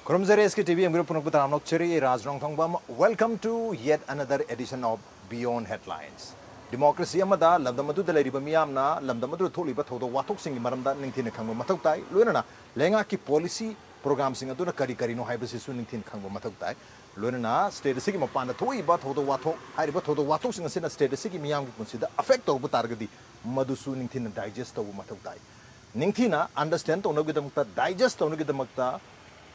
SKTV Raj Nongthombam. Welcome to yet another edition of Beyond Headlines. Democracy amada lamdamadu dalariba miyamna lamdamadu tholiba thodo wathok singi maramda ningthina khangba mathok tai loinana lenga ki policy program sing aduna kari kari no haibasi su ningthin khangba mathok tai loinana state sigi mapanda thoiba thodo wathok hariba thodo wathok sing asina state sigi miyam ki consider affect tobu targadi madusu ningthina digest tobu mathok tai ningthina understand to nogidamta digest to nogidamta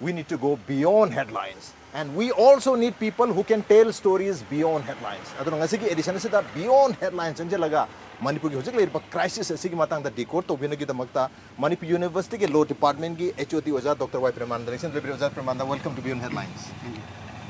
we need to go beyond headlines. And we also need people who can tell stories beyond headlines. Adun ngasigi edition sida beyond headlines anje laga Manipur ki hojik leir crisis asigi matang da decode to binagi da magta Manipur University ke law department ki HOD oja Dr. Premananda Premananda, welcome to Beyond Headlines.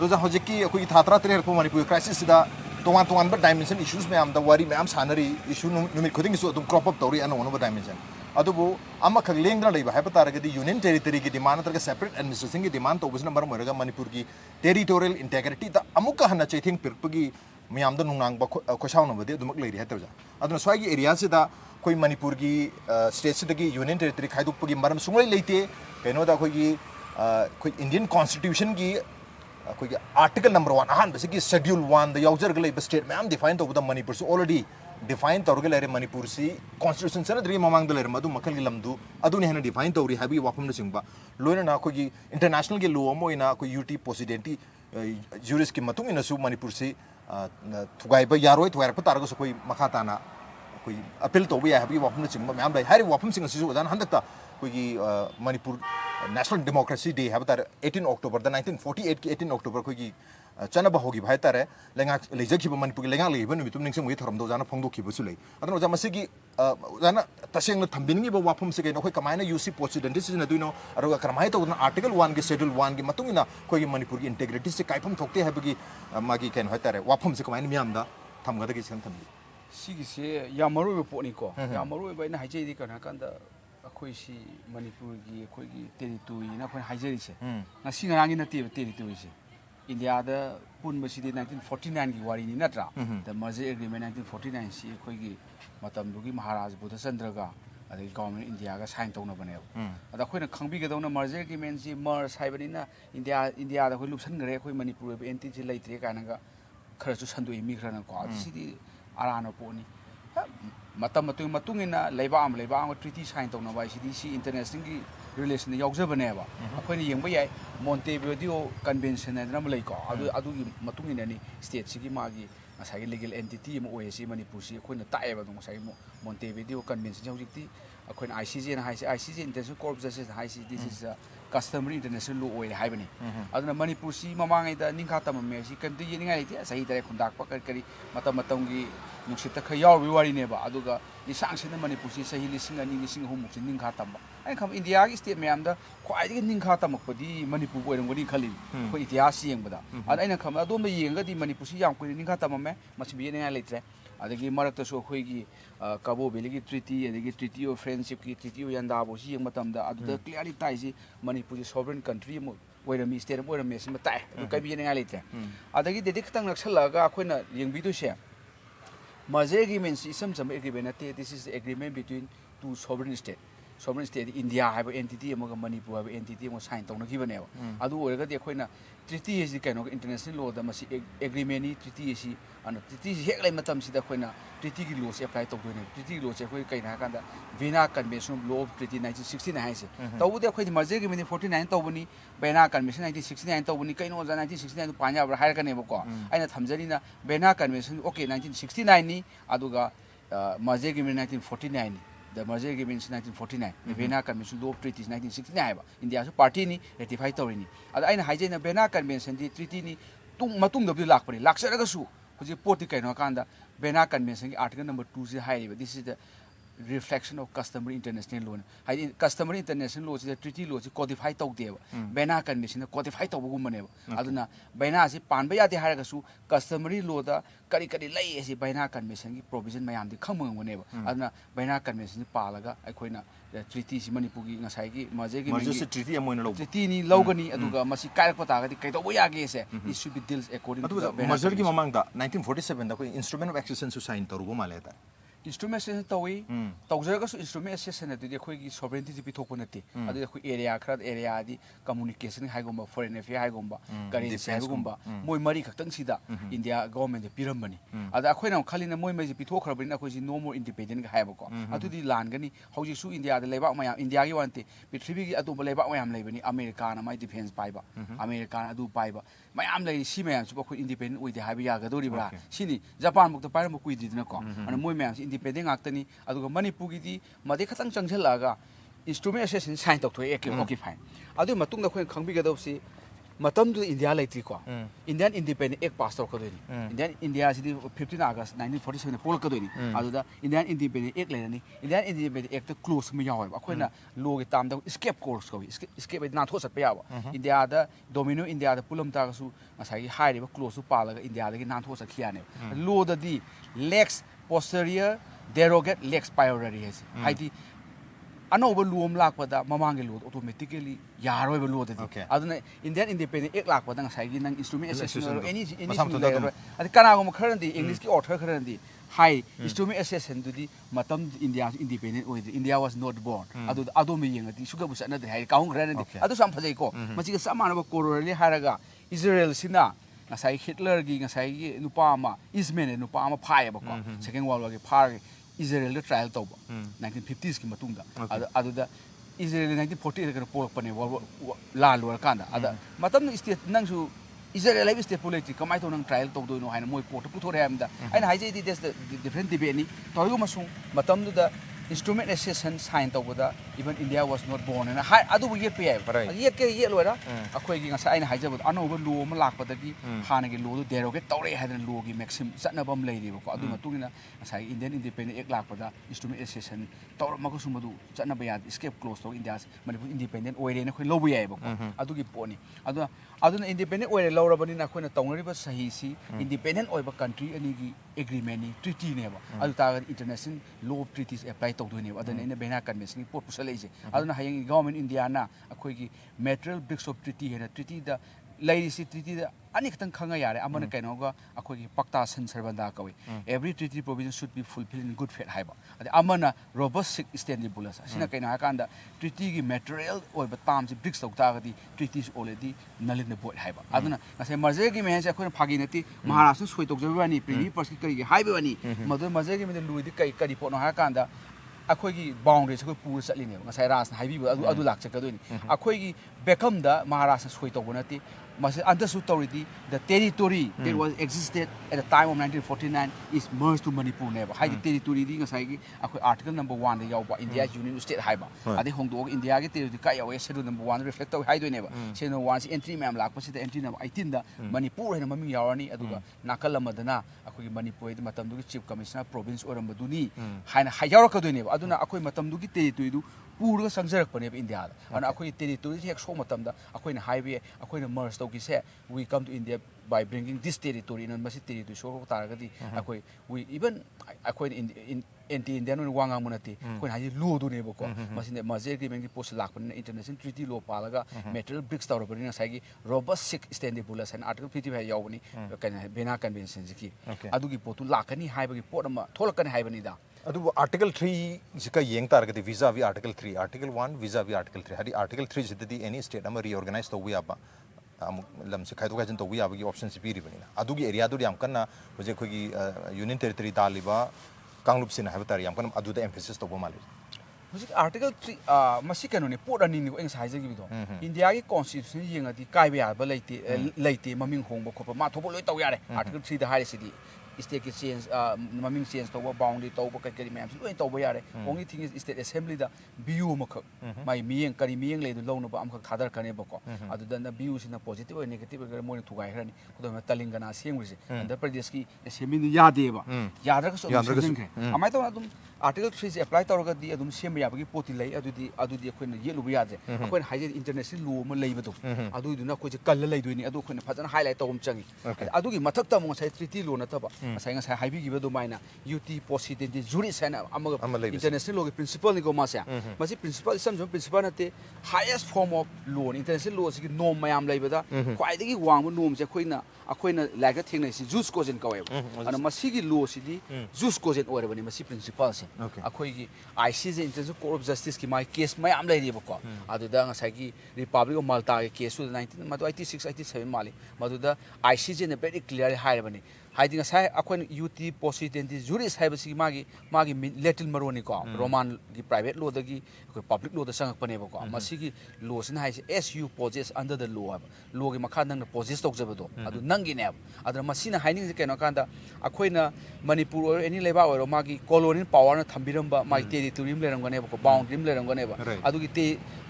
Roja hojik ki koi thatra tre ko Manipur crisis sida towan but dimension issues me am the worry me am sanari issue numit khuding so adum crop up tori and one of dimension. Adubu amma khaglengdra leiba haipataragadi union territory ki demand targa separate administration ki demand to busna maram oiraga Manipur ki territorial integrity da amuka hana chaithing pirpagi miyamda nungang ba khosauna bade adumak leiri hatawja aduna swai gi area se da koi Manipur ki state se dagi union territory khaidukpagi maram sungai leite kaino da koi gi koi Indian constitution ki koi article number 1 ahan basically schedule 1 the yaujar galai state ma'am define to the Manipur so already define tawrga lere Manipur si constitution sana dri mamang da lere madu makal gi lamdu adu ne hana define tawri habi wafum na singba loina na ko gi international ge law mo ina ko UT president jurist ki matung ina su Manipur si thugai ba yaroi thwar pa targa so koi makhata na koi appeal to bi habi wafum na singba mam dai hari wafum sing si jan handakta ko gi Manipur National Democracy Day habatar 18 October the 1948 ki 18 October ko gi chana ba hogi bhai tare lenga leja khiba Manipur lenga leiba numitum ningsam gi thoram do jana phongdo khiba su lei adno jama sigi jana taseng na thambin gi ba wafum se ge no khoi kamaina UC president decision aduino aruga kramai to article 1 gi schedule 1 gi matungina khoi Manipur gi integrity se kaipam thokte habagi magi ken hoitare wafum se kamaina miyamda thamgada gi sem thambi sigi se yamaru po ni ko yamaru ba ina haije di kana kanda akhoi si Manipur gi akhoi gi territory na khoi haije ri se na singa rangi na territory se India the pun basidi 1949 ki wari ni natra the merger agreement 1949 si khoi gi matam du gi Maharaj Buddha Chandra ga adi government India ga sign tawna bane ada khoi na khangbi ga dawna merger agreement si mer saibani na India da khoi lupsan gare khoi Manipur be enti ji leitre kana ga khara chu sandu mi khara na ko sidi arana po ni matam matung ina leiba am treaty sign tawna ba sidi si international gi relation yaujabane ba akhoi yengba yai Montevideo Convention and Ramalai ko adu matung ni state sigi magi asai legal entity mo osi Manipur si akhoi na tae ba dong sai Montevideo Convention jawjikti akhoi na ICJ na ICJ International Court of Justice this is customary international law oi haibani aduna Manipur si mamangai da ningkha tamame si kanti yeningai ti sahi tare khundak pa kari matam gi nuksita kha yaw wari ne ba aduga ni sangsina Manipur si sahi lising ani lising hum muksin ningkha tamba ai kham India gi state mayam da khwai gi ningkha tamakpadi Manipur ko rangoni khali ko ityas yengba da aina kham adom yenga di Manipur si yam ko ningkha tamame masibi yeningai leitre adagi marakta so khoi gi Cabo Verde gi treaty adagi treaty of friendship ki treaty of yanda bo si yeng matam da adu clearly tai si Manipur is sovereign country mo oirami state mo oirami sim tai adu kai bi yenga leitre adagi dedik tang naksalaga khoina yengbi du se merger agreement si sam agreement ate this is the agreement between two sovereign state India have entity among Manipur have entity mo sign tawna gibane adu oiraga de khoina treaty is kaino international law da masi agreement ni treaty is and treaty hek lai matam sida khoina treaty gi law se apply tawdone treaty law se khoi kaina kanda Vienna Convention of Law of Treaty 1969 haise tawu de khoi merger agreement 49 tawbani Vienna Convention 1969 tawbani kaino 1969 panya bra hair kane ko aina thamjani na Vienna Convention okay 1969 ni aduga merger agreement 1949 the merger agreement in 1949 the Vienna Convention Law of Treaty 1969 India so party ni ratify tawrini ada aina haije na Vienna Convention di treaty ni matung da bi lakpani laksaraga su hoji poti kaino kanda Vienna Convention article number 2 se haiba this is the reflection of customary international law hai customary international law the treaty law codify tawdeba Vienna Convention codify tawbugumane aduna Vienna si panba yade haraga su customary law da kari lai si Vienna Convention gi provision mayam di khamangone aduna Vienna Convention palaga aikhoina treaty si Manipur gi ngasai gi merger treaty amoina lo treaty ni logani aduga masi kairak pata ga di kai tawbo yage se it should be deals according to merger gi mamang da 1947 da ko instrument of accession su sign tarugo maleta instrument assessment tawi tawjaraga su instrument assessment adu khoi gi sovereignty ji pithok nati adu khoi area khara area di communication haigomba foreign affairs haigomba currency haigomba moi mari khaktang sida india government de pirambani ada khoi na khalina moi mai ji pithok khrabina khoi ji no more independent ga haiba ko adu di lan gani hauji su india da leba mayam india gi wante prithvi gi atu leba mayam leibani america na mai defense paiba america adu paiba mayam lei si mayam su khoi independent oi de haiba ya ga dori bra sini japan muk ta pairam ku idina ko ana moi mayam independent ngakta aduga Manipur gi made khatang changthalaga instrument assessment sign tok thoi okay fine adu matung da khoi khangbi ga dawsi matam du India laitri ko Indian Independent Act pass tok kodoi Indian India sidi 15 August 1947 pol kodoi adu da Indian Independent Act leani Indian Independent Act close me yawa akhoi na law gi tam da escape course ko escape na tho sat pa yawa India da domino India da pulam ta su masai hai re close su palaga India da gi na tho sat khiane law da di lex posterior derogate lex priority has haiti anova luom lakpada mamangi law automatically yaroi ba law da aduna Indian Independent Act lakpada ngai gi nang instrument assessment any adi kana go kharandi English ki author kharandi high instrument assessment du di matam India independent oi India was not born adu me yengati suga bu sanad hai kaung kharandi adu sam phajai ko machi ga samana ba kororali haraga Israel sina ngasai Hitler gi ngasai gi nupa ama Ismen nupa ama phai ba ko second world war gi phar Israel the trial tauba 1950s ki matungda adu Israel 1940 ka polak pane la lor kanda ada matam state nangsu Israel live state politics kamai to nang trial tau do no haina moi court pu thore amda aina haije di the different debate ni toyu masung matam du da instrument assessment sign tauda even India was not born and adu yet pe yet ke yet lora akhoi gi ngasa aina haije bud ano law ma lak padagi hana gi law du derogate tawre hadan law gi maxim satna bam leiri ko adu matungina ngasa Indian Independent Act lak pada instrument assessment tawra ma ko sumadu satna ba ya escape close to India Manipur independent oire na khoi lobu yai ba adu gi poni aduna independent oire lawra bani na khoi na tawngari ba sahi si independent oiba country ani gi agreement ni treaty ne ba adu ta international law treaties apply tawdu ne aduna ina bena convention pot pusaleise aduna hayang government India na akhoi gi material bricks of treaty hena treaty da lairisi treaty da ani khtang khanga yare amana kaino ga akhoi gi pakta san sarbanda kawi every treaty provision should be fulfilled in good faith haiba ade amana robust standard bulasa sina kaina hakanda treaty gi material oiba tam si bricks tok ta gadi treaties already null in the void haiba aduna ngasai merger gi mehan akhoi phagi nati maharashtra soi tok jawani previ pers ki kari gi haiba wani madu merger gi me luidi kai kari pono hakanda akhoi gi boundaries akhoi pur chatlini ngasai ras haibi adu lak chakadoi akhoi gi beckham da maharashtra soi tok bonati understood authority the territory that was existed at the time of 1949 is merged to Manipur never high territory di ngasai gi akhoi article number 1 da yaw ba India union state haiba adi hongdog India gi territory ka yaw schedule number 1 reflect tau haidoi neba schedule 1 entry ma'am lak pa sida entry number 18 da Manipur hena maming yawani aduga nakal amadana akhoi gi Manipur di matam du chief commissioner province oram baduni haina hayawra ka doi neba aduna akhoi matam du gi territory du purga sangjarak pane India ana akhoi territory hek so matam da akhoi na highway akhoi na merge tau gi se we come to India by bringing this territory in masi territory so taragadi akhoi we even akhoi in anti Indian wanga munati akhoi haji law du ne bako masi ne merger agreement gi post lak pan international treaty law palaga material bricks tawra bani na sai gi robust standard bullas and article 55 yawni kana bena convention ji adu gi potu lakani haiba gi pot ma tholakani haibani da adu article 3 jika yeng targati visa vi article 3 article 1 visa vi article 3 hadi article 3 jiddi any state ama reorganize to wi aba lam se khaidu gajan to wi aba gi options pi ri bani adu gi area du yam kanna hoje khoi gi union territory daliba kanglup sin haiba tar yam kan adu da emphasis to bo mali hoje article 3 masi kanu ne pot ani ni ko eng sai je gi do India gi constitution yengati kai ba ba leite maming hongba khopa ma thobo loi taw yare article 3 da hai sidi state ki change maming change to boundary to kai kari ma'am loi to yare only thing is state assembly da bu makha mai miyeng kari miyeng le du lawna ba am khak thadar kane ba ko adu da na bu sina positive or negative gar mo ni thugai hrani ko ma talingana sengri se andhra pradesh ki assembly ni yade ba yadra ka so amai to adum article 3 se apply tawra ga di adum sem ya ba gi poti lai adu di khoina yelu ba yade khoina haije international law ma lei ba do adu du na ko je kal lai do ni adu khoina phajana highlight tawum changi adu gi mathak ta mo sai treaty law na ta ba ꯉꯁꯥꯏ ꯍꯥꯏꯕꯤꯈꯤꯕ ꯑꯗꯨꯃꯥꯏꯅ UT possibility juris ꯍꯥꯏꯅ ꯑꯃꯒ international law ꯒꯤ principle ꯅꯤꯀꯣ ꯃꯥꯁꯦ ꯃꯁꯤ principle ꯏꯁꯝ ꯁꯝ principle ꯅꯠꯇꯦ highest form of law international law ꯁꯤꯒꯤ norm ꯃꯌꯥꯝ ꯂꯩꯕꯗ ꯈ꯭ꯋꯥꯏꯗꯒꯤ ꯋꯥꯡꯕ norm ꯁꯦ ꯑꯩꯈꯣꯏꯅ ꯂꯥꯏꯔꯤꯛꯇ ꯊꯦꯡꯅꯩꯁꯤ ꯖꯨꯁ ꯀꯣꯖꯦꯟ ꯀꯧꯋꯦꯕ ꯑꯗꯣ ꯃꯁꯤꯒꯤ law ꯁꯤꯗꯤ ꯖꯨꯁ ꯀꯣꯖꯦꯟ ꯑꯣꯏꯔꯕꯅꯤ ꯃꯁꯤ principle ꯁꯦ ꯑꯩꯈꯣꯏꯒꯤ ICJ international court of justice ꯀꯤ ꯃꯥꯒꯤ case ꯃꯌꯥꯝ ꯂꯩꯔꯤꯕꯀꯣ ꯑꯗꯨꯗ ꯉꯁꯥꯏꯒꯤ Republic of Malta ꯒꯤ case ꯁꯨ 1986 87 ꯃꯥꯜꯂꯤ ꯃꯗꯨꯗ ICJ ꯅ very clearly ꯍꯥꯏꯔꯕꯅꯤ ꯍꯥꯏꯗꯤ ꯉꯁꯥꯏ ꯑꯩꯈꯣꯏꯅ UT possibility juris ꯍꯥꯏꯕꯁꯤ ꯃꯥꯒꯤ ꯂꯦꯇꯤꯟ ꯃꯔꯣꯟꯅꯤꯀꯣ ꯔꯣꯃꯥꯟ ꯒꯤ private law ꯗꯒꯤ ꯑꯩꯈꯣꯏ public law ꯗ ꯆꯪꯉꯛꯄꯅꯦꯕꯀꯣ ꯃꯁꯤꯒꯤ law ꯁꯤꯅ ꯍꯥꯏꯁꯦ as you possess under the law ꯍꯥꯏꯕ law ꯒꯤ ꯃꯈꯥ ꯅꯪꯅ possess ꯇꯧꯖꯕꯗꯣ ꯑꯗꯨ ꯅꯪꯒꯤꯅꯦꯕ ꯑꯗꯨꯅ ꯃꯁꯤꯅ ꯍꯥꯏꯅꯤꯡꯉꯤꯁꯦ ꯀꯩꯅꯣ ꯀꯥꯟꯗ ꯑꯩꯈꯣꯏꯅ ꯃꯅꯤꯄꯨꯔ ꯑꯣꯏꯔꯣ ꯑꯦꯅꯤ ꯂꯩꯕꯥꯛ ꯑꯣꯏꯔꯣ ꯃꯥꯒꯤ colonial power ꯅ ꯊꯝꯕꯤꯔꯝꯕ ꯃꯥꯒꯤ territory ꯑꯃ ꯂꯩꯔꯝꯒꯅꯦꯕꯀꯣ boundary ꯑꯃ ꯂꯩꯔꯝꯒꯅꯦꯕ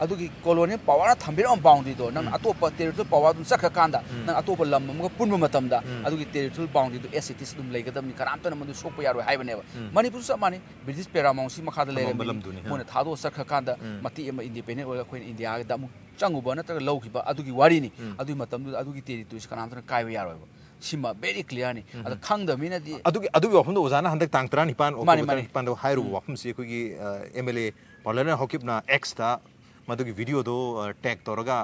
ꯑꯗꯨꯒꯤ colonial power ꯅ ꯊꯝꯕꯤꯔꯝꯕ boundary ꯗꯣ ꯅꯪ ꯑꯇꯣꯞꯄ territorial power ꯑꯗꯨꯝ ꯆꯠꯈ꯭ꯔꯀꯥꯟꯗ ꯅꯪ ꯑꯇꯣꯞꯄ ꯂꯝ ꯑꯃꯒ ꯄꯨꯟꯕ ꯃꯇꯝꯗ ꯑꯗꯨꯒꯤ territorial boundary ꯗꯣ as it is ꯑꯗꯨꯝ ꯂꯩꯒꯗꯕꯅꯤ ꯀꯅꯥꯝꯇꯅ ꯃꯗꯨ ꯁꯣꯛꯄ ꯌꯥꯔꯣꯏ ꯍꯥꯏꯕꯅꯦꯕ ꯃꯅꯤꯄꯨꯔ ꯆꯞ ꯃꯥꯟꯅꯩ ꯕ꯭ꯔꯤꯇꯤꯁ ꯄꯦꯔꯥꯃꯥꯎꯟꯠ ꯁꯤ ꯃꯈꯥꯗ ꯂꯩꯔꯝꯃꯤ ꯃꯣꯏꯅ ꯊꯥꯗꯣꯛꯑ ꯆꯠꯈ꯭ꯔꯀꯥꯟꯗ ꯃꯇꯦꯛ ꯑꯃ independent ꯑꯣꯏꯔꯒ ꯑꯩꯈꯣꯏꯅ ꯏꯟꯗꯤꯌꯥꯗ ꯑꯃꯨꯛ ꯆꯪꯉꯨꯕ ꯅꯠꯇ꯭ꯔꯒ ꯂꯧꯈꯤꯕ ꯑꯗꯨꯒꯤ ꯋꯥꯔꯤꯅꯤ ꯑꯗꯨꯒꯤ ꯃꯇꯝꯗꯨꯗ ꯑꯗꯨꯒꯤ territory ꯀꯅꯥꯝꯇꯅ ꯀꯥꯏꯕ ꯌꯥꯔꯣꯏꯕ ꯁꯤꯃ very clearꯅꯤ ꯑꯗ ꯈꯪꯗꯕ ꯃꯤꯅꯗꯤ ꯑꯗꯨꯒꯤ ꯋꯥꯐꯝꯗꯣ ꯑꯣꯖꯥꯅ ꯍꯟꯗꯛ ꯇꯥꯡ 19 ꯑꯣꯛꯇꯣꯕꯔ 19ꯗ ꯍꯥꯏꯔꯨꯕ ꯋꯥꯐꯝꯁꯤ ꯑꯩꯈꯣꯏꯒꯤ MLA ꯄꯥꯔꯂꯔꯅ ꯍꯧꯈꯤꯕꯅ Xꯇ ꯃꯗꯨꯒꯤ ꯚꯤꯗꯤꯑꯣꯗꯣ ꯇꯦꯒ ꯇꯧꯔꯒ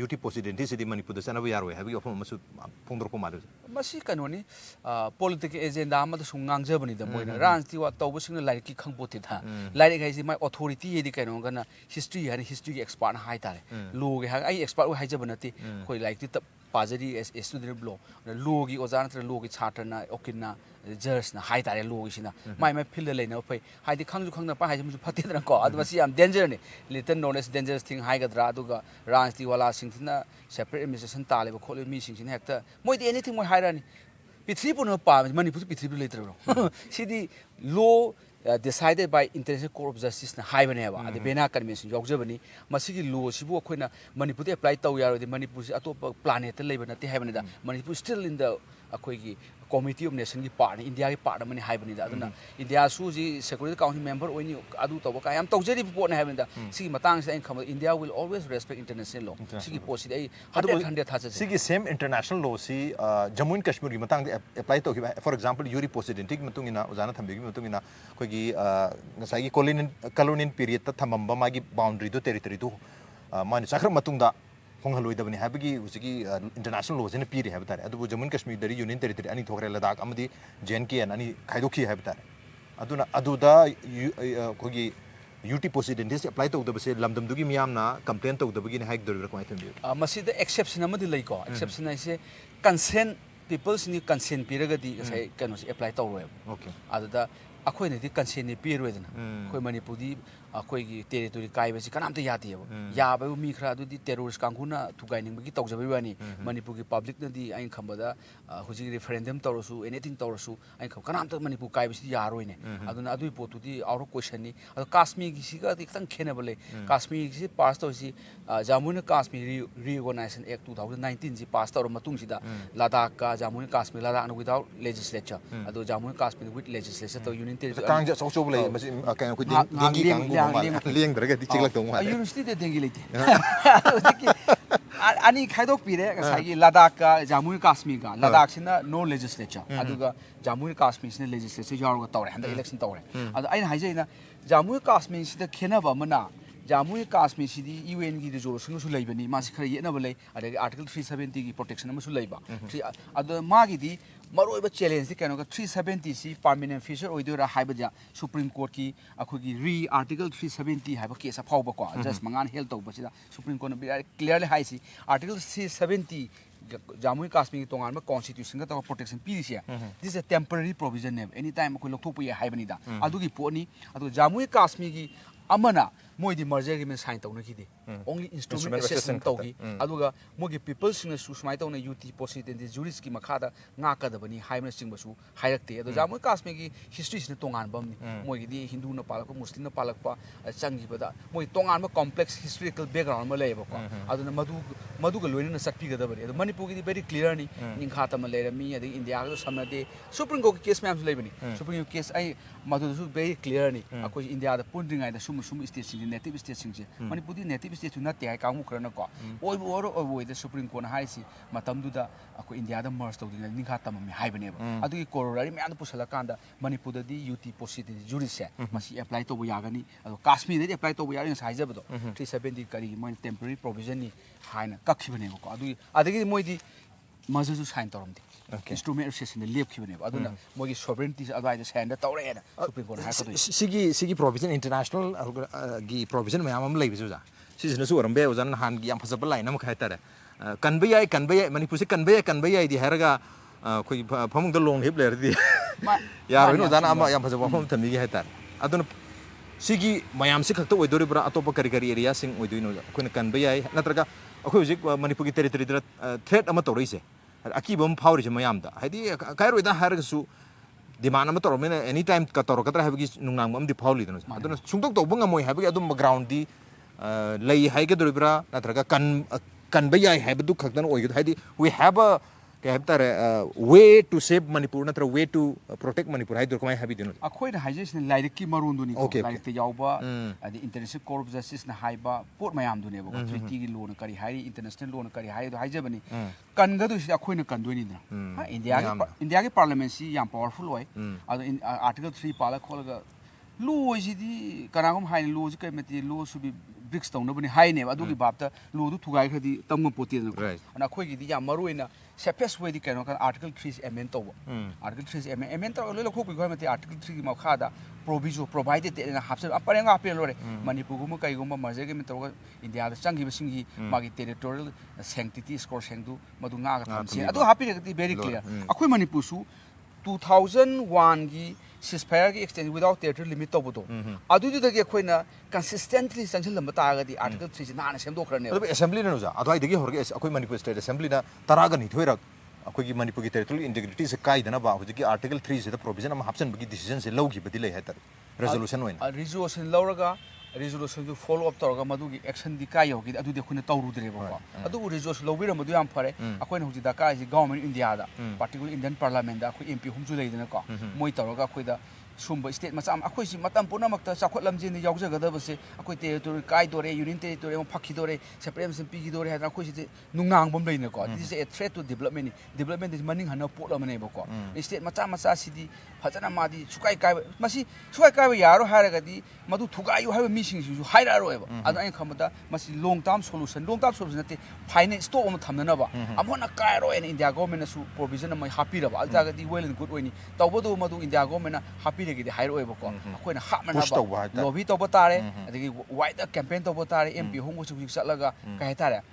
UT possibility ꯁꯤꯗꯤ ꯃꯅꯤꯄꯨꯔꯗ ꯆꯠꯅꯕ ꯌꯥꯔꯣꯏ ꯍꯥꯏꯕꯒꯤ ꯋꯥꯐꯝ ꯑꯃꯁꯨ ꯐꯣꯡꯗꯣꯔꯛꯄ ꯃꯥꯜꯂꯦ ꯃꯁꯤ ꯀꯩꯅꯣꯅꯤ ꯄꯣꯂꯤꯇꯤꯀꯦꯜ ꯑꯦꯖꯦꯟꯗꯥ ꯑꯃꯗ ꯁꯨꯝ ꯉꯥꯡꯖꯕꯅꯤꯗ ꯃꯣꯏꯅ ꯔꯥꯖꯅꯤꯇꯤ ꯇꯧꯕꯁꯤꯡꯅ ꯂꯥꯏꯔꯤꯛꯀꯤ ꯈꯪꯄꯣꯠꯇꯦꯗ ꯂꯥꯏꯔꯤꯛ ꯍꯥꯏꯁꯤ ꯃꯥꯏ ꯑꯣꯊꯣꯔꯤꯇꯤ ꯍꯥꯏꯗꯤ ꯀꯩꯅꯣꯒꯅ ꯍꯤꯁꯇ꯭ꯔꯤ ꯍꯥꯏꯅ ꯍꯤꯁꯇ꯭ꯔꯤꯒꯤ ꯑꯦꯛꯁꯄꯥꯔꯠꯅ ꯍꯥꯏꯇꯥꯔꯦ ꯂꯣꯒꯤ ꯍꯥꯏꯔꯒ ꯑꯩ ꯑꯦꯛꯁꯄꯥꯔꯠ ꯑꯣꯏ ꯍꯥꯏꯖꯕ ꯅꯠꯇꯦ ꯑꯩꯈꯣꯏ ꯂꯥꯏꯔꯤꯛꯇꯤ ꯄꯥꯖꯔꯤ ꯁ꯭ꯇꯨꯗꯦꯟ ꯑꯣꯐ ꯂꯣ ꯂꯣꯒꯤ ꯑꯣꯖꯥ ꯅꯠꯇ꯭ꯔꯒ ꯂꯣꯒꯤ ꯁꯥꯇ꯭ꯔꯅ ꯋꯀꯤꯜꯅ ꯖꯖꯅ ꯍꯥꯏꯇꯥꯔꯦ ꯂꯣꯒꯤꯁꯤꯅ ꯃꯥꯏ ꯐꯤꯜꯗ ꯂꯩꯅꯕ ꯐꯩ ꯍꯥꯏꯗꯤ ꯈꯪꯁꯨ ꯈꯪꯗꯅ ꯍꯥꯏꯖꯕꯁꯨ ꯐꯠꯇꯦꯗꯅꯀꯣ ꯑꯗꯨ ꯃꯁꯤ ꯌꯥꯝ ꯗꯦꯟꯖꯔꯅꯤ ꯂꯤꯇꯜ ꯅꯣꯂꯦꯖ ꯗꯦꯟꯖꯔꯁ ꯊꯤꯡ ꯍꯥꯏꯒꯗ꯭ꯔꯥ ꯑꯗꯨꯒ ꯔꯥꯖꯅꯤꯇꯤ ꯋꯥꯂꯥꯁꯤꯡꯁꯤꯅ ꯁꯦꯄꯔꯦꯠ ꯑꯦꯗꯃꯤꯅꯤꯁꯇ꯭ꯔꯦꯁꯟ ꯇꯥꯜꯂꯤꯕ ꯈꯣꯠꯂꯤꯕ ꯃꯤꯁꯤꯡꯁꯤꯅ ꯍꯦꯛꯇ ꯃꯣꯏꯗꯤ ꯑꯦꯅꯤꯊꯤꯡ ꯃꯣꯏ ꯍꯥꯏꯔꯛꯑꯅꯤ ꯄ꯭ꯔꯤꯊꯤꯕꯤ ꯄꯨꯝꯅꯃꯛ ꯄꯥꯝꯃꯤ ꯃꯅꯤꯄꯨꯔꯁꯨ ꯄ꯭ꯔꯤꯊꯤꯕꯤ ꯂꯩꯇ꯭ꯔꯕ꯭ꯔꯣ ꯁꯤꯗꯤ ꯂꯣ decided by International Court of Justice na haibaneba ade bena convention yaujabani masigi law sibu akoina manipur de apply taw yarode manipur si atop planet leba nate haibanida manipur still in the akoigi committee of nation gi part india gi part mani haibanida aduna india su ji security council member oini adu taw ka yam tawjeri pot na haibanida sigi matang sa kham india will always respect international law sigi posi ai 100 thaja sigi same international law si jammu and kashmir gi matang de apply taw for example yuri posidentic matungina ojana thambe gi matungina gi ngasai colonial period ta thamamba magi boundary do territory do mani chakra matungda honghaloi dabani habagi usigi international laws in piri habitare adu jammu and kashmir dari union territory ani thogre ladakh amadi jnk ani khaidoki habitare aduna aduda kogi UT possibilities apply to the base lamdam dugi miyamna complain to the begin hike the requirement masida exception amadi laiko exception I say consent people ni consent piragadi sai kano apply to okay aduda akhoi ne di consent ni piroidna khoi manipuri akhoi gi territory kai basi kanamta yati ya ba mi khra du di terrorist kanguna thugaining gi tawjabai wani manipur gi public na di ain khambada huji referendum tawrasu anything tawrasu ain kham kanamta manipur kai basi yaroi ne aduna adui potu di out of question ni adu kashmir gi siga di khang khenabale kashmir gi pass to si jammu and kashmir reorganization act 2019 ji pass tawra matung sida ladakh ka jammu and kashmir ladakh without legislature adu jammu and kashmir with legislature to union territory kang ja so bale masi kan ko dingi kang liang draga di chiglak tong ma university de dengi lete ani khaidok pire ngasai ladakh ka jammu and kashmir ka ladakh sina no legislature aduga jammu and kashmir sina legislature yaruga tawre handa election tawre adu aina haijaina jammu and kashmir sida khenaba mana jammu and kashmir sidi UN gi resolution su leibani ma si khara yenaba lei adagi article 370 gi protection ma su leiba adu ma gi di maroiba challenge kano ka 370 si permanent feature oidora haibaja supreme court ki akhogi re article 370 haiba case phawba ko just mangan hel tawba sida supreme court na clearly hai si article 370 Jammu and Kashmir tongan ma constitution ka protection PDC this is a temporary provision name anytime ko lokthok pu hai banida adugi poni adu Jammu and Kashmir gi amana moi di merger agreement sign tawna ki de only instrument assessment tawgi aduga mogi people sing su smai tawna UT possibility juris ki makhada nga ka da bani haimna sing basu hairakte adu Jammu and Kashmir gi history sine tongan bam ni moi gi di hindu na palak muslim na palak pa changi bada moi tongan ma complex historical background ma leba ko aduna madu ga loina na sakpi ga da bari adu manipur gi very clear ni ningkha ta ma lera mi adu india ga samna de supreme court case ma lebani supreme case ai madu su very clear ni akoi india da pundringai da sum state sing native state singse Manipuri native state tu na te ai kamu krana ko oi oi the supreme court na haisi matam du da ako India da merge tawdina ningha tamami haibane ba adu ki kororari me anu pusala kanda Manipur da di UT positive jury se masi apply to yagani adu Kashmir da apply to yari sai jabado 370 kari mo temporary provision ni haina kakhibane ko adu adagi moi di mazu sign tawramdi instrument session lep khibane aduna mogi sovereignty advise send tawre na supreme court ha ko sigi provision international gi provision mayam am lei bisu ja sisina su orambe ozan han gi yam phasaba line am khai tare kan bai Manipur se kan bai di haraga khoi phamung da long hip ler di yaro no dan ama yam phasaba pham thami gi hai tar aduna sigi mayam se khakta oidori bra atopa kari area sing oidoi no khoi kan bai natraga akhoi jik Manipur gi territory da threat ama toroi se aki bom power je mayam da hadi kai roi da haraga su demand ama toromena anytime ka torokatra habigi nungnang am di pauli da no aduna sungtok to bunga moi habigi adum ground di lay hai ke doribra natraga kan bai hai habdu khaktan oigid hadi we have a way to save Manipur natra way to protect Manipur hai dor kamai habi dinu akhoi na haije sin laire ki marun du ni ko laire te yauba adi international court of justice na haiba port mayam du ne ba treaty gi law na kari hai international law na kari hai do haije bani kan ga du si akhoi na kan do ni na India gi parliament si yam powerful oi ado article 3 pala khol ga law ji di kanagum hai law ji kai meti law su bi bricks tong na bani hai ne adu gi bapta law du thugai khadi tamma poti na ana khoi gi di yam maru ina safest way di kano kan article 3 amend to article 3 amend to lo khok bi khoi mati article 3 gi ma kha da provision provided na hapse apare nga apel lore Manipur gum kai gum merge gi to India da changi bi singi magi territorial sanctity score sengdu madu nga ga thamse adu happy gi very clear akhoi Manipur su 2001 gi ceasefire gi extend without territorial limit to bodo adu du da gi khoi na consistently sanction lamba ta ga di article 3 na na sem do khra ne adu assembly na no ja adu ai dagi horge akhoi Manipur state assembly na taraga ni thoira akhoi gi Manipur gi territorial integrity se kai dana ba hoji gi article 3 se da provision am hapsan bagi decision se logi badi lai hatar resolution oina resolution lauraga resolution du follow up taraga madu gi action di kai yogi adu de khuna tawru dire ba adu resolution lobira madu yam phare akhoi na hoji da kai ji government India da particularly Indian parliament da akhoi MP humju lai dana ko moi taraga akhoi da sumba state macam akhoi si matam punamak ta sakhot lamjin ni yauja gada base akhoi territory kai dore union territory mo phakhi dore separation pigi dore ha akhoi si nungang bom leina ko this is a threat to development is maning hana potla mane ba ko state macam si di phajana madi sukai kai masi sukai kai yaro haraga di madu thugai yu ha mi sing su haira ro ba adu ai khamada masi long term solution nate finance stop am thamna ba amona kai ro in India government su provision mai happy ra ba aljaga di well and good oini tawbodu madu India government na happy gi de hairo ebo ko akhoi na hap na ba lobby to botare adigi wide campaign to botare MP hongo su satlaga kai tare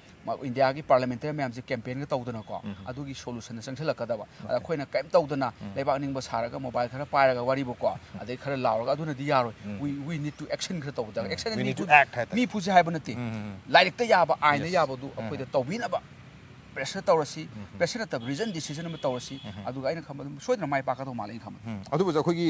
India gi parliamentary ma'am je campaign ga tawdana ko adugi solution sangthala kada ba akhoi na kaim tawdana leibak ning ba saraga mobile khara pairaga wari bo ko adai khara lauraga aduna di yaro we need to action khara tawda action need to act mi puji haiba nati like ta yaba aina yaba du akhoi da tawbina ba pressure tawrasi pressure ta reason decision ma tawrasi aduga aina kham soidna mai pa ka to malai kham adu ba khoi gi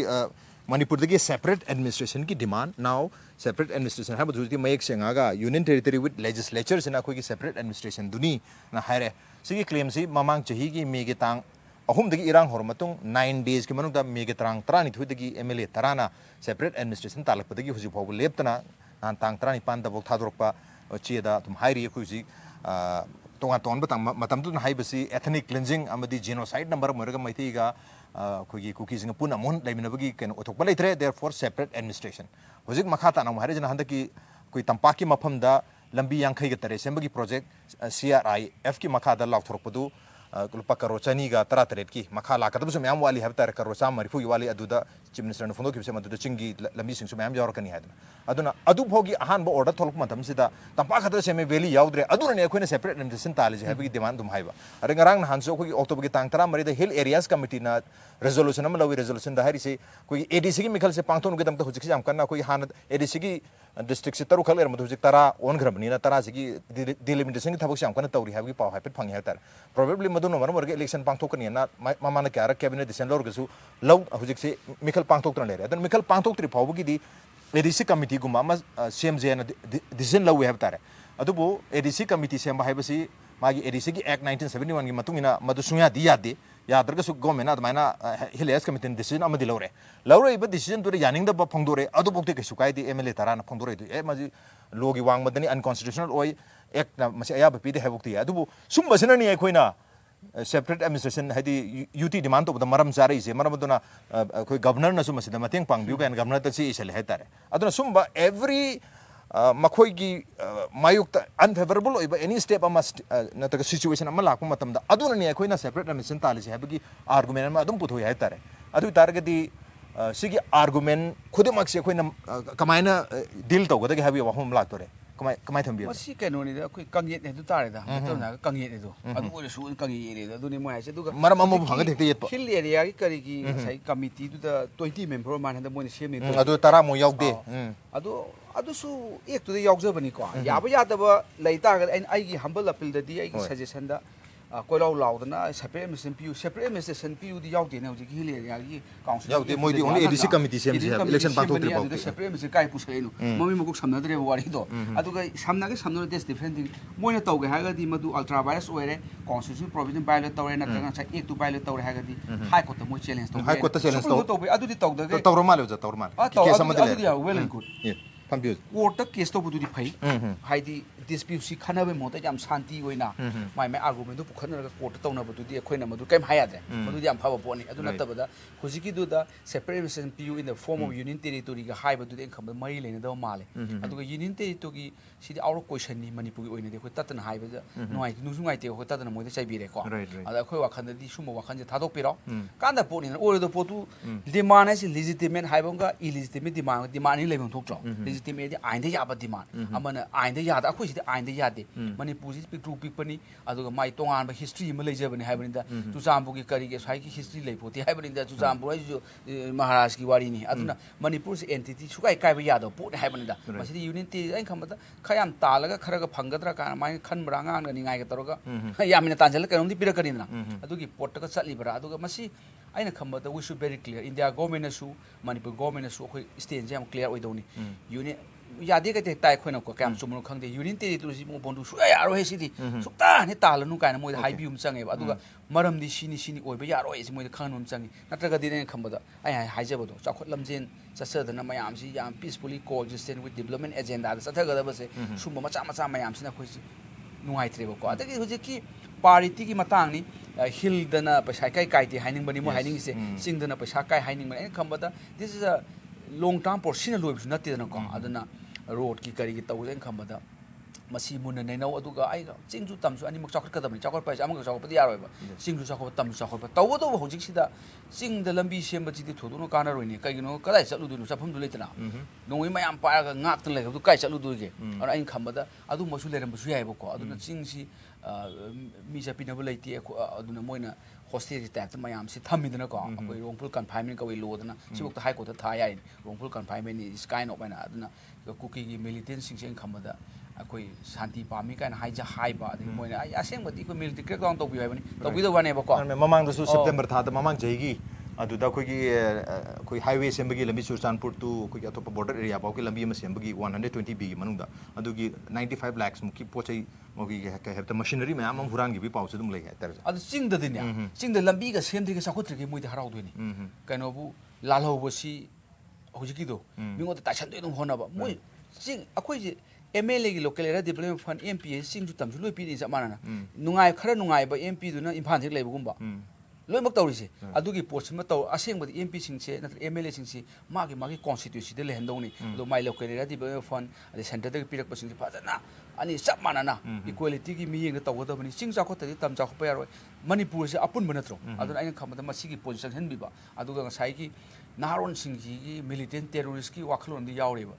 Manipur the separate administration ki demand now separate administration have the mayek sengaga union territory with legislatures na khoi separate administration duni na haire sigi claim si mamang chahi gi me ge tang ahum dagi irang hor matung 9 days ki manung da me ge trang trani thu dagi MLA tarana separate administration talak padagi huji phob leptana nan tang trani pan da bok thadrokpa chi da tum hairi khoi ji tonga ton batang matam tu hai basi ethnic cleansing amadi genocide number moraga maiti ga khoi cookies nga puna mon laimina bagi ken othok balai thre therefore separate administration hojik makhata na mahare jana handaki koi tampaki mafam da lambi yankhai ga tare sembagi project CRIF ki makhada law thorpadu lupa karo chani ga tara tret ki makha la kadab su myam wali habtar karo sa marifu gi wali aduda chief minister na fundo ki se madu chingi lambi sing su myam jawar kani hadna aduna adu bhogi ahan bo order tholk matam sida tampa khata se me veli yaudre aduna ne khoine separate administration tali je habigi demand dum haiba are ngarang na hanso khogi october gi tang tara mari the hill areas committee na resolution am lawi resolution da hari se koi ADC gi mikhal se pangthon gi dam ta hujik jam kanna koi han ADC gi district se taru khal er madu hujik tara on grabni na tara se gi delimitation gi thabuk jam kanna tawri habigi paw haipet phangi hatar probably madu no mar election pangthok ni na mama na kara cabinet decision lor gasu law hujik se mikhal pangthok tran le adan mikhal pangthok tri phaw gi di ADC committee guma ma CMJ na decision law we have tare adubo ADC committee se ma haibasi मागी ADC की act 1971 की मतुंगिना मदु सुया दी यादे याद्रगसु government अदमाइना हिलेस committee decision अमदि लौरे लौरे इब decision तुरे Yaning the फंगदोरे अदु बोक्ते के सुकाइदि MLA Tarana फंगदोरे दु ए माजी लोगी वांग मदनी अनकॉन्स्टिट्यूशनल ओय एक्ट ना मसे अयाब पीदे हेबुक्ति अदुबु सुमबसननी अखोइना सेपरेट एडमिनिस्ट्रेशन है यूटी डिमांड तो मरम चारे से मरम अखोई गवर्नर नसु मसिदा मतेंग पांगबिउ गान गवर्नर तसी इसल है तारे अदुना सुमबा एवरी मखोई की मायुक्त अनफेवरेबल ओइबा एनी स्टेप अमा नतक सिचुएशन अमा लाकु मतमदा अदुना नि अखोइना सेपरेट एडमिनिस्ट्रेशन तालिसे हैबगी आर्गुमेंट अमा अदुम पुथोय है तारे अदु तारगदी सिगी आर्गुमेंट खुदमक से अखोइना कमाइना डील तौगदगे हैबी वहम लातोरे कमाई थंबियो मसी कैनोनी दा कोई कंगेट ने दु तारेदा मतलब कंगेट ने दो अदु ओरे सु कंगेट ने अदु नि मोय से दुगा मरम अमु भंग देखते येत हिल एरिया की करी की सही कमिटी दु दा 20 मेंबर मान हदा मोय सेम ने अदु तरा मो यावदे अदु अदुसु एक तु यावजबनी को याबा यादबा लैता आई हम्बल अपील ददी आई सजेशन दा कोइलाउ लाउदना सेपरेट एडमिनिस्ट्रेशन पीयू दी यावदे ने होजि हिल एरिया की काउंसिल यावदे मोयदी ओनली एडीसी कमिटी सेम से इलेक्शन पाथोक्रे बाउ सेपरेट एडमिनिस्ट्रेशन काय पुसैनु ममी मगुक समनदरे वारी दो अदुगा समनागे समनो देस डिफरेंट थिंग मोयना तौगे हागदी मदु अल्ट्रा वायरस ओइरे कॉन्स्टिट्यूशन प्रोविजन वायलेट तौरे नत्रगा सा एक तु वायलेट तौरे हागदी हाई कोर्ट मो चैलेंज तौ हाई कोर्ट चैलेंज तौ अदुदी तौदगे तौर माले जा तौर माले केस समदले अदुदी वेल एंड गुड फंबियो कोर्ट केस तो बुदुदी फै हाइदी डिस्प्यूट सी खनाबे मोता याम शांति होइना माय माय आर्गुमेंट दु पुखनरगा कोर्ट तौना बुदुदी अखोइना मदु कैम हायादे मदुदी याम फाबा पोनी अदु नतबदा हुजिकी दुदा सेपरेट एडमिनिस्ट्रेशन पीयू in the form of union territory गा हाइबदुदी एंखम मरी लेने दो माले अदुगा यूनियन टेरिटोरी सिदी आउट क्वेश्चन नि मणिपुरी ओइना दे खो ततन हाइबदा नुआइ नुसु गाइते खो ततन मोइदा चाइबिरे को अदा खो वाखनदि सुमो वाखन जे थादोक पिरो कांदा पोनी ओरेदो पोतु डिमांड है लेजिटिमेट हाइबंगा इलेजिटिमेट डिमांड नि लेबम थोक लेजिटिमेट आइनदे याबा डिमांड अमन आइनदे यादा अखोइ सिदी आइनदे यादे मणिपुरी पिक्टू पिकपनी अदुगा माइ तोंगान हिस्ट्री म लेजबनी हाइबनिदा चुचामबुगी करिगे साइकी हिस्ट्री लेपोती हाइबनिदा चुचामबु जो महाराज की वारी नि अदुना मणिपुर से एंटिटी सुकाइ काइबा यादो पोट हाइबनिदा मसिदी यूनिटी आइ खमदा खयाम तालगा खरगा फंगदरा का माइ खनबरा ngang ni ngai ga toroga yamina tanjal kanom di pirakanina adugi porta chatlibra aduga masi aina khamba da we should very clear India government su Manipur government su khoi state jam clear oidoni union yadi ka te tai khoina ko kam sumno khangde union territory mo bondu su yaro he sidi sukta ni talanu kaina moi high view change ba aduga maram di sini oiba yaro he moi khanum changi natraga di ne khamba da ai haijabado chakhot lamjen chasadana mayam si yam peacefully coexisting with development agenda da sathaga da base sumba macha mayam sina khoi नुआइ त्रेबो को अदगी हुजे की party की मतंग नि हिल दना पैसा काय काइते हाइनिंग बनी मो हाइनिंग से सिंग दना पैसा काय हाइनिंग बनी खंबदा this is a long term portion लोइबसु नते दना को अदना रोड की करी की तौजें खंबदा मसी मुन नैनौ अदुगा आइगा चिंगजु तमसु अनि मक चाखर कदबनि चाखर पाइस अमग चाखर यारोइबा चिंगजु चाखर तमसु चाखर तौबो तो होजिक सिदा चिंग द लंबी सेम बजिदि थोदुनो काना रोइने कइगिनो कदाइ चलुदुनु सफमदु लेतना नोंइ मयाम पारगा ngaktan लेगदु काइ चलुदुगे अन आइन खंबदा अदु मसु लेरमबसु याइबको अदुना चिंगसि मी जापिनबो लेति अदुना Moina hostel type to mayam si thamidana ko akoi wrongful confinement ko lodana sibok high court tha yai wrongful confinement is kind of na aduna cookie gi militant sing sing khamada akoi shanti pami kan haija high ba de moina aseng badi ko military crackdown to bi hai bani to bi do bane ba ko mamang da su september tha da mamang jaigi aduda koi highway sembagi lambi Surshanpur to koi atopa border area ba koi lambi ma sembagi 120 b manungda adugi 95 lakhs muki pochai mogi ka have the machinery ma am huran gi bi pau se dum lei tar adu ching da dinya ching da lambi ga semdri ga sakhotri gi moi da harau doi ni kaino bu lalho bo si hojiki do mingo da tashan doi dum hona ba moi ching akoi je MLA gi local area development fund MP sing ju tam ju loi pi ni sa mana nungai khara nungai ba MP du na Imphal thik lei bugum ba लोइमक तौरिसे अदुगी post म तौ असेंबदि MP सिंसे नत्र MLA सिंसे मागी constituency दे लेहंदौनी दो माइ local area development fund अदि centre दे पिरक pushing फाजना अनि सब मानना इक्वालिटी की मियेंग तौगदबनि सिंग चाखोतदि तम चाखोप यारो मणिपुर से अपुन बनत्रो अदुन आइन खमदा मसिगी पोजीशन हनबिबा अदुगा ngasai की नारोन सिंगी की मिलिटेंट टेररिस्ट की वाखलोन दि यावरेबा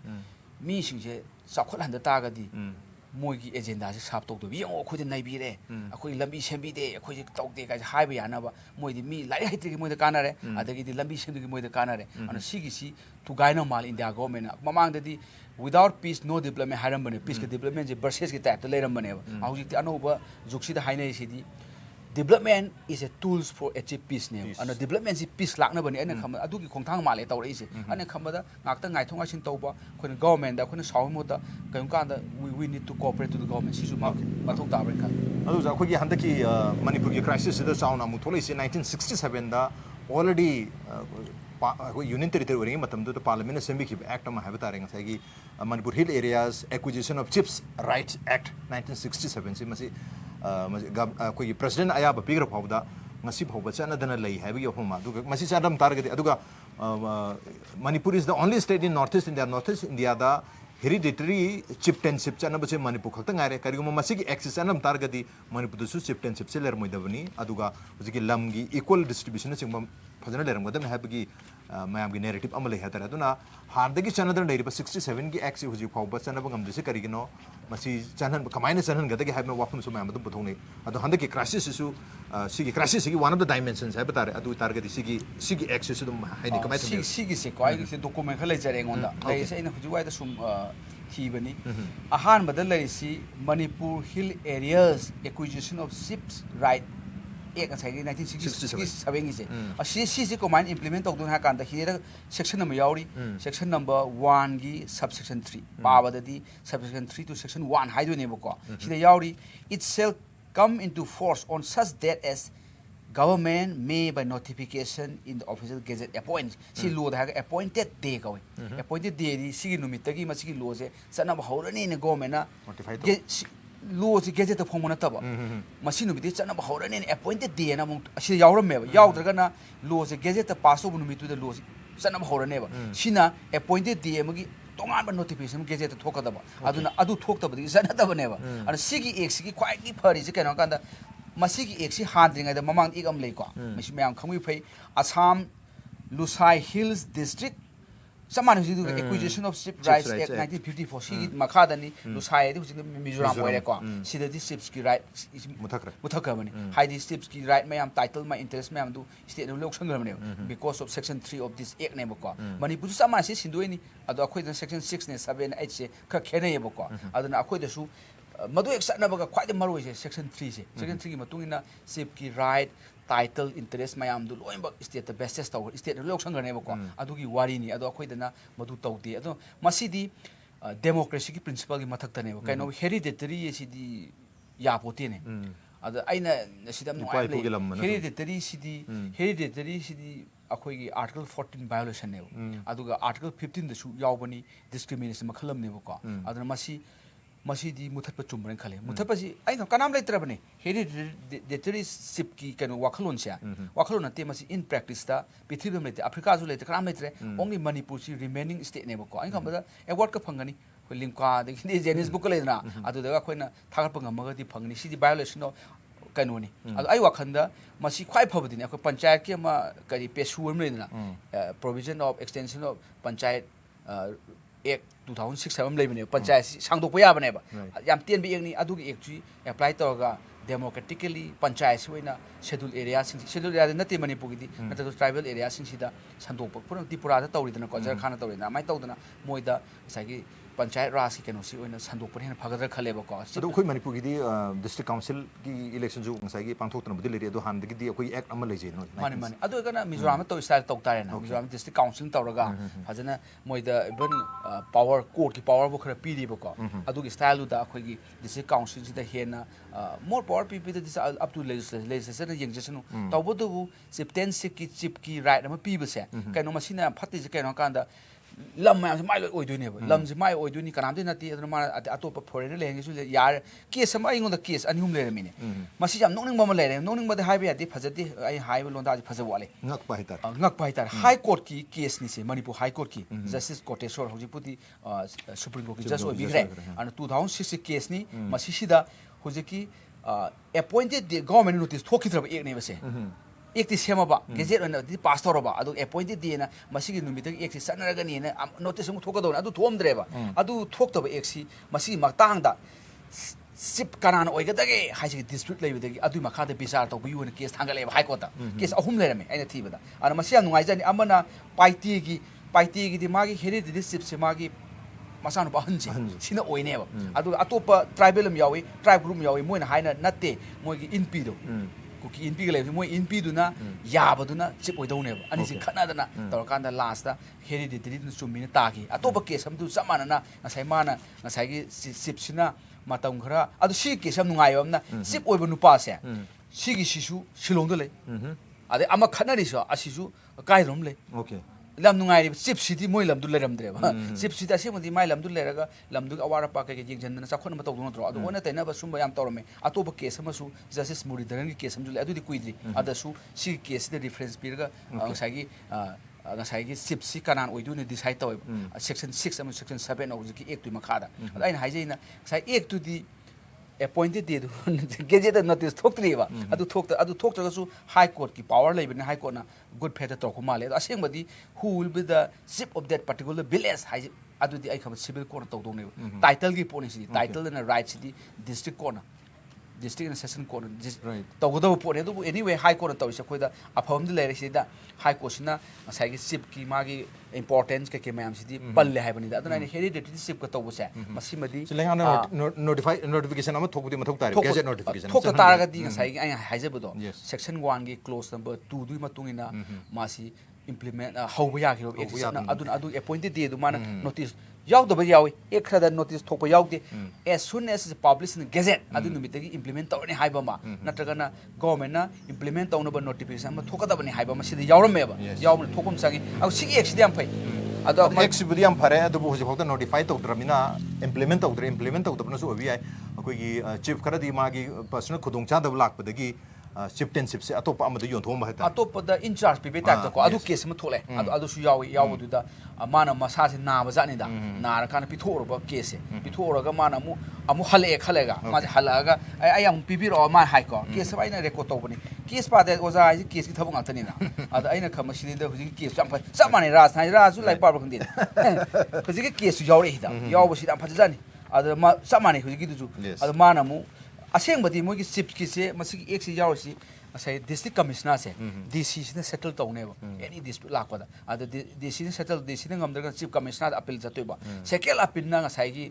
मी सिंसे चाखोत हंदा तागदि मोगी एजेंडा से साफ तौदो बियो खोदे नाइबिरे अखोइ लंबी सेंबिदे अखोइ तौदे का हाइबा यानाबा मोइदि मी लाइ हाइत्रि की मोइदे कानारे अदगिदि लंबी सेंदि की मोइदे कानारे अन सिगिसी टु गाइनो माल इंडिया गवर्नमेंट ममांगदि विदाउट पीस नो डेवलपमेंट हाइरम बने पीस के डेवलपमेंट जे वर्सेस के टाइप तो लेरम बने हौजिति अनोबा जुक्सिदा हाइनै सिदि development is a tools for achieve peace ne ana development is peace lakna bani ana khama adu ki khongthang male tawre ise ana khama da ngakta ngai thonga sin tawba khoi government da khoi saw mo da kayum kan da we need to cooperate to the government sisu ma mathok ta bre khan adu ja khoi gi handaki manipur gi crisis da sauna mu tholai se 1967 da already union territory ori matam do parliament assembly ki act ma have tare ngai gi manipur hill areas acquisition of chips rights act 1967 se masi कोई president अयाब पीगर फाउदा ngasi phawba chana dana lei habi yofuma du masi chadam target aduga Manipur is the only state in northeast India da hereditary chieftainship chana bache Manipur khakta ngare kariguma masi ki access anam target di Manipur du chieftainship se ler moidabani aduga hujiki lam gi equal distribution singma phajana leram gadam habi mayam gi narrative amale hatara aduna hardagi chana dana lei 67 gi act se huji phawba chana bangam dise karigino masi chanan kamaina chanan gadagi habna wafum so mayam dum puthone adu handaki crisis isu sigi crisis sigi one of the dimensions have tare adu target sigi access dum haini kamai thum sigi se ko ai se document khala jare ngonda dai se ina huji wai da sum thibani ahan badal lai si Manipur hill areas acquisition of ships right ek sai 1967 ise si ko mine implement tok dun ha kan da hira section number yauri section number 1 gi subsection 3 pawada di subsection 3 to section 1 haidu ne ko sida yauri it shall come into force on such date as government may by notification in the official gazette appoint si law da appointed day ko appointed day di si numit gi ma si law se sana ba horani ne government na notified law si gazette phong na taba masi numit sana ba horani ne appointed day na mo si yauram me yaw daga na law se gazette pass over numit to the law sana ba horani ba sina appointed day ma gi tongan ba notification gazette thokadaba aduna adu thoktabadi sana taba ne ba ana sigi ek sigi khwai gi phari se kano kanda masigi ek si handringa da mamang igam lei ko masi mayam khamui phai Assam Lusai Hills district saman huji du acquisition of ship rights act 1954 sigi makha da ni Lusai di huji Mizoram oire ko sida di ships ki right muthakra bani high di ships ki right mayam title my interest mayam du state no lok sangram ne because of section 3 of this act ne ko Manipur saman si sindoi ni adu akhoi da section 6 ne 7 8 se kha khene ye ko aduna akhoi da su madu ek satna baga khwai de maroi se section 3 se section 3 gi matung ina ship ki right title interest mayam du loin ba state the bestest tower state lok sangar ne ko adu gi wari ni adu akhoi dana madu tawti adu masidi democracy ki principle gi mathak tane kaino hereditary si di ya pote ne adu aina sidam no hereditary si di akhoi gi article 14 violation ne adu ga article 15 da su yawbani discrimination makhalam ne ko adu masi di muthatpa chumren khale muthatpa si ai no kanam leitrabane hereditary ship ki kano wakhalon sia wakhalon ate masi in practice ta pithibam lete Africa zu lete kanam leitre only Manipur si remaining state ne ko ai khamda award ka phangani khoi limka de ni Guinness book leina adu da khoina thagar pangam ga di phangni si di violation no kano ni adu ai wakhanda masi khwai phabadi ne ko panchayat ki ma kari pesu leina provision of extension of panchayat ek 2006 am leibane panchayat sangdok pa yabane ba yam tien bi ekni adu gi ekchi apply tawga democratically panchayat soina schedule area nate Manipur gi nata tribal area sing sida sandok pa pura Tripura da tawri dana ko Jharkhand tawri na mai tawdana moida sagi panchayat rasi keno si oina sandok pa hena phagadra khale ba ko adu khoi Manipur gi di district council gi election ju ngai gi pangthok tan budi leri adu han gi di khoi act amma leje no mani adu kana Mizoram to style tok tare na Mizoram district council tawraga fajana moida even power court ki power bo khara piri ba ko adu gi style da khoi gi district council si da hena more power pp this up to legislation yengjesanu tawbo du chieftainship ki chief ki right ama pi ba se kaino masina phatti je kaino kanda lam ma mai loi oidoi ne ba lam ji mai oidoi ni kanam de na ti aduna ma atop foreign le ngi su yar case ama ingon da case anhum le mine masi jam nongning ma le nongning ba de hai ba di phajati ai hai ba londa ji phaja wale ngak pai tar high court ki case ni se Manipur high court ki justice Koteshwar hoji puti supreme court ki just oi bigre and 2006 case ni masi sida hoji ki appointed the government notice thoki tra ek ne ba se एक ती सेमा बा gazette न ती पास तोर बा अदु appointed दी ना मसी की नुमित एक सी सनरगा नि ना नोटिस मु थोक दो अदु थोम द्रे बा अदु थोक तब एक सी मसी मक्तांग दा सिप कनान ओइगा दगे हाइसी डिस्ट्रिक्ट लेबे दगे अदु मखा द बिचार तो बिउ न केस थांगा लेबा हाई कोर्ट केस अहुम लेरमे आइना थीबदा अन मसी या नुंगाइ जानि अमना पाइटी की दी मागी हेरिडिटी शिप से मागी मसानु बहनजी सिना ओइनेबा अदु अतोप ट्राइबल म यावी ट्राइब ग्रुप यावी मोइना हाइना नते मोइगी इनपी दो कुकी इनपी के लेबे मोय इनपी दुना याबदुना चिप ओइदौनेबा अनि सि खनादना तौरकांदा लास्ट हेरिडिटरी दुना चुमिना तागी अतोबा case हमदु समानना ngasai mana ngasai gi sipsina matam khara adu si kesam nungaiyomna sip oiba nupa se sigi sisu silong de le ade ama khanari so asisu kai rom le okay lam nungai sip city moi lam du leram dre ba sip city asemodi mai lam du leraga lam du awara pa ke jingjan na sakhon ma tawdu no adu ona taina ba sumba yam tawrome atoba case amasu justice muridharan gi case amju le adu di kuidri adasu si case de reference piraga ngasai gi ngasai gi sip si kanan oidu ne decide taw section 6 and section 7 of the act tu makada aina hajeina sai act tu di appointed date gazette notice thokri ba adu thokta su high court ki power lai bin high court na good faith to ko male aseng badi who will be the ship of that particular village adu di ai kham civil court to dong ne title gi policy title and right city district court district and session court to go do pone do anyway high court to se khoida afam de lere sida high court sina sai gi ship ki magi importance ke mayam sidi palle hai bani da aduna ni hereditary ship ka to bu se masimadi notification ama thokudi mathok tare gazette notification thok ta taraga di sai gi ai haize bu do section 1 gi clause number 2 du matungina masi implement how ya gi aduna adu appointed day du mana notice yaudaba yawi ekhada notice thokpa yaude as soon as published in gazette adu numitagi implement tawni haiba ma natragana government na implement tawna notification ma thokada bani haiba ma sida yawrameba yawm thokum sangi au sigi exidi am phai adu exibudi am phare adu bu hojikota notify tawdramina implement tawdabna su obi ai akoigi chief kharadi magi personal khudong chadab lakpadagi chieftainship se atopa amada yonthom ba ta atopa da in charge pe ta ko adu case ma thole adu su yawu da mana masa se na ba jani da na ra kana pithoro ba case pithoro ga mana amu hale khalega ma halaga ai am pibiro ma hai ko case ba ina record to bani case pa da oza ai case ki thabu ngata ni na adu aina khama sini da huji case sam pha sam mane rasu lai pa ba khandi huji case yawu re da yawu si da pha jani adu ma sam mane huji ki du adu mana mu aseng badi mogi chief ki se masigi ek si yaw si asai district commissioner se dc ne settle tawne ba any dispute lakpada ada dc ne settle dc ne ngamdra chief commissioner appeal jatoi ba second appeal na asai gi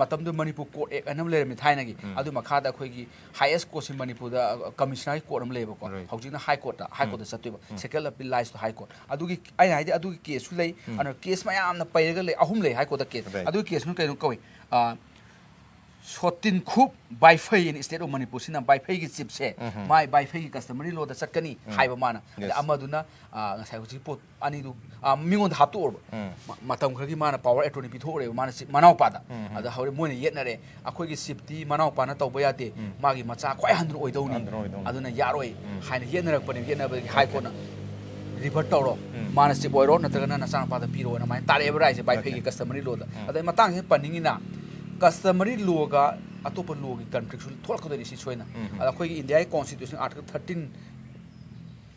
matam du manipur court ek anam le mi thaina gi adu makha da khoi gi highest court in manipur da commissioner court am le ba ko hauji na high court da jatoi ba second appeal lies to high court adu gi ai haide adu gi case su lei ana case ma yam na pairaga le ahum le high court da case adu case nu kai koi Sotin Kup by Fay in state of Manipur, Sina by Pay chip say, my by Fay customary law the Sakani, Haibamana, Amaduna, Put Anidu, Mingon Hatur, Matam Kagimana power attorney Pitore, Manapada, at the Hori Muni Yetnare, a quick sipti, Manapana Tobayate, Magi Macha, quite 100 Oidoni, Aduna Yaroi, Hine Yener, but in High Corner. Rivertoro, Manasi Boyro, Natana Sanapa Piro, and my Tare by Pay customary law. At the Matang Panina. Customary law ga atopa law gi contractual tholka deni si choina ala khoi India constitution article 13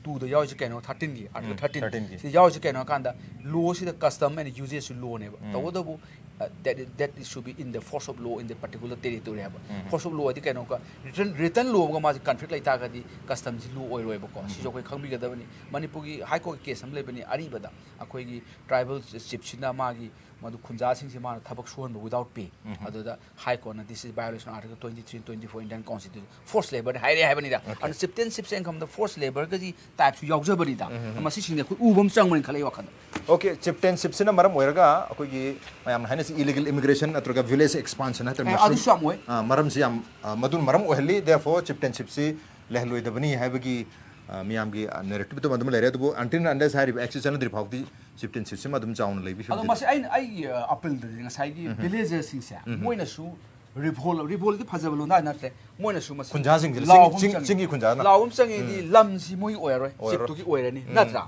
to the yaw keno 13 gi article 13 si yaw keno kanda law si the custom and uses law ne ba tawodabu that should be in the force of law in the particular territory ba force of law adi keno ka written law ga ma conflict lai ta ga di custom si law oi roi ba ko si jo koi khangbi ga da bani Manipur gi high court case am le bani ari ba da akhoi gi tribal chief sina ma gi Madu Kunja Singh Simana Tabak Shuan without pay. Other high court, this is violation of Article 23 and 24 Indian Constitution. Forced labor, highly habanida. And chieftainship income the forced labor types to Yogzabarida. A machine that Ubum Sangman in Kalewakan. Okay, chieftainship in a Maram Werga, I am Highness illegal immigration at a village expansion at some way. Maram Siam Madun Maram Wehli, therefore, chieftainship see Lehlu the Bani Habagi. Miamgi narrative to Madam Leredo until unless I access another of the chieftainship, Madam Town Levy. I appeal the Sagi villagers in Sa, Moinasu, Ripol the Pazabuluna, not Moinasu, Kunjazing, Singi Kunjana, Laum sang in the Lamsi Mui Oire, Siptuki Oirani, Natra,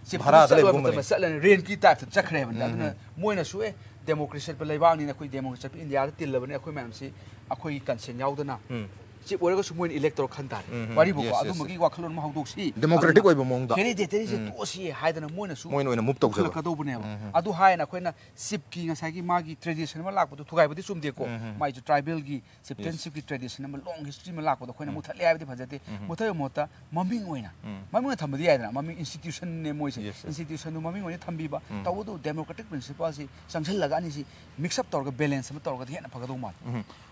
Sipara, rain key type to Chakraven, Moinasu, democracy, Pelavan in a quick democracy in the other 11 equipments, a quick consent Yaudana. Chip whatever someone electoral contact. What you walk on how to see democratic way among the there is a see hide and moon when a move to I do high and a quena sip king and Sagi Magi traditional lap to guy with the sum deco, my tribal gi, septensive tradition, long history lap with the Quena Mutalia de Pazete, Mota, Mumming winner. Mamma Tambadiana, Mammy institution name institution, Mammy when Tambiba, Tawdo, democratic principles, some Lagani mix up torque balance and torque the Pagadoma.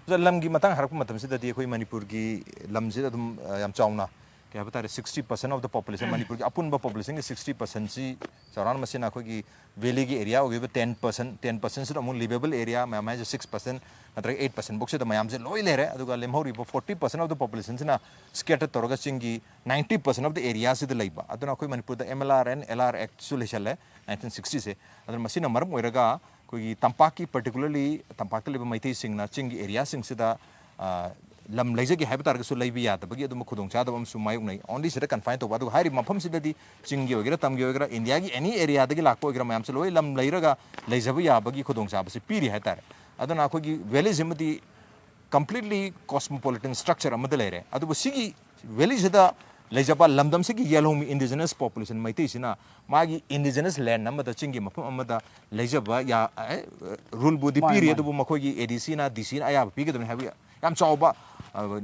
The Lamgi Matang Harkumatam said that the Manipur gi Lamzidum Yam Chowna, क्या बता रहे 60% of the population Manipur की अपुन ब population की 60% सी चौरान machine आखो की valley की एरिया होगी वो 10% से तो अमुन livable area मैं हमारे जो 6% मतलब 8% बुक से तो मैं हमसे लोई ले रहे अदुगा लेमहोरी वो 40% of the population से ना scattered तोरगा चिंगी 90% of the area से तो लाइबा अदुना कोई Manipur the MLR and LR Act सुलेशल है 1960 से अदुना मशीन मरम ओइरगा कोई तंपाकी particularly तंपाकी लेबा मैथी सिंगना चिंगी area सिंग से दा lam laser की है बता रहे भी याद बगी अदुम खुदों चाह दबम सुमायुक नहीं only से कन्फाइन तो बादु हारी मफम से ददी चिंगी वगैरह तमगी वगैरह इंडिया की एनी एरिया दगी लाखो वगैरह मैम से लोई लम लैरगा लेजब या बगी खुदों चाह बस पीरी है तारे अदुन आखो की वैली जिमती completely cosmopolitan structure अमद ले रहे अदु बसिगी वैली से दा लेजबा लमदम से की येलोमी indigenous population मैती सिना मागी indigenous land नमद चिंगी मफम अमदा लेजबा या रूल बुदी पीरी अदु मखो की ADC ना DC ना आया पीके तो है याम चावबा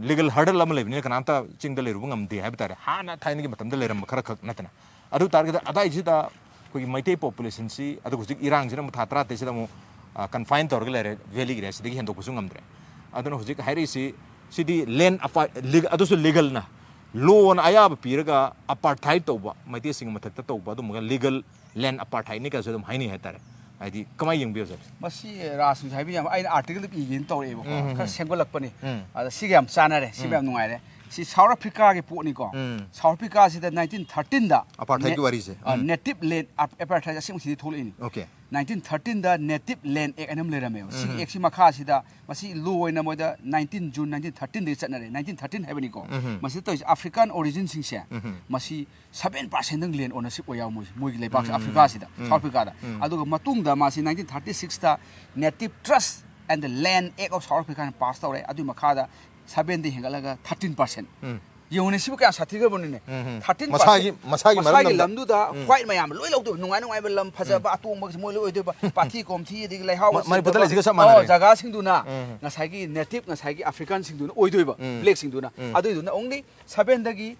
legal hurdle lam le ni kananta ching de le ru ngam de ha bitare ha na thain gi matam de le ram khara khak natna adu target ada ji da koi maite population si adu kusik irang jina mu thatra te sida mu confine tor le re valley gi sidi hen do kusung ngam dre adu no hujik hairi si sidi land adu so legal na law na aya ba piraga apartheid to ba maite sing mathak ta to ba du legal land apartheid ni ka so dum haini ha tare आइडी कमाई यंग बियो सर मसी रासु हाइबि याम आइ आर्टिकल इगिन तौरेबो खर सेंगोलकपनि अदा सिगे याम चानारे सिबे याम नुंगाइरे सी साउथ अफ्रीका के पोनी को साउथ अफ्रीका सिदा 1913 दा अपार्थाइड की वारी से नेटिव लैंड अपार्थाइड सिम सिदि थोलिनि ओके 1913 दा नेटिव लैंड एक एनम लेरमे सी एक सी मखा सिदा मसी लो ओइना मोदा 19 जून 1913 दे चनरे 1913 हैबनि को मसी तो अफ्रीकन ओरिजिन सिंसे मसी 7% दंग लैंड ओनरशिप ओयाव मोइ लेबाक अफ्रीका सिदा साउथ अफ्रीका दा अदुगा मतुंग दा मासी 1936 दा native trust and the land act of South Africa pass तौरे अदु मखा दा 7 दे हेंगलागा 13% योने सिबु क्या साथीगर बनिने 13% मसागी लमदु दा क्वाइट मयाम लोइ लौदु नुंगाइ नुंगाइ लम फजबा अतोंग मोइ लोइ दु पाथि कोमथि दिग लाइहाउ मनि बदल जिगा सब माने जगा सिंदुना नसागी नेटिव नसागी अफ्रीकन सिंदुना ओइदुबा ब्लैक सिंदुना अदुइदुना ओनली 7 दगी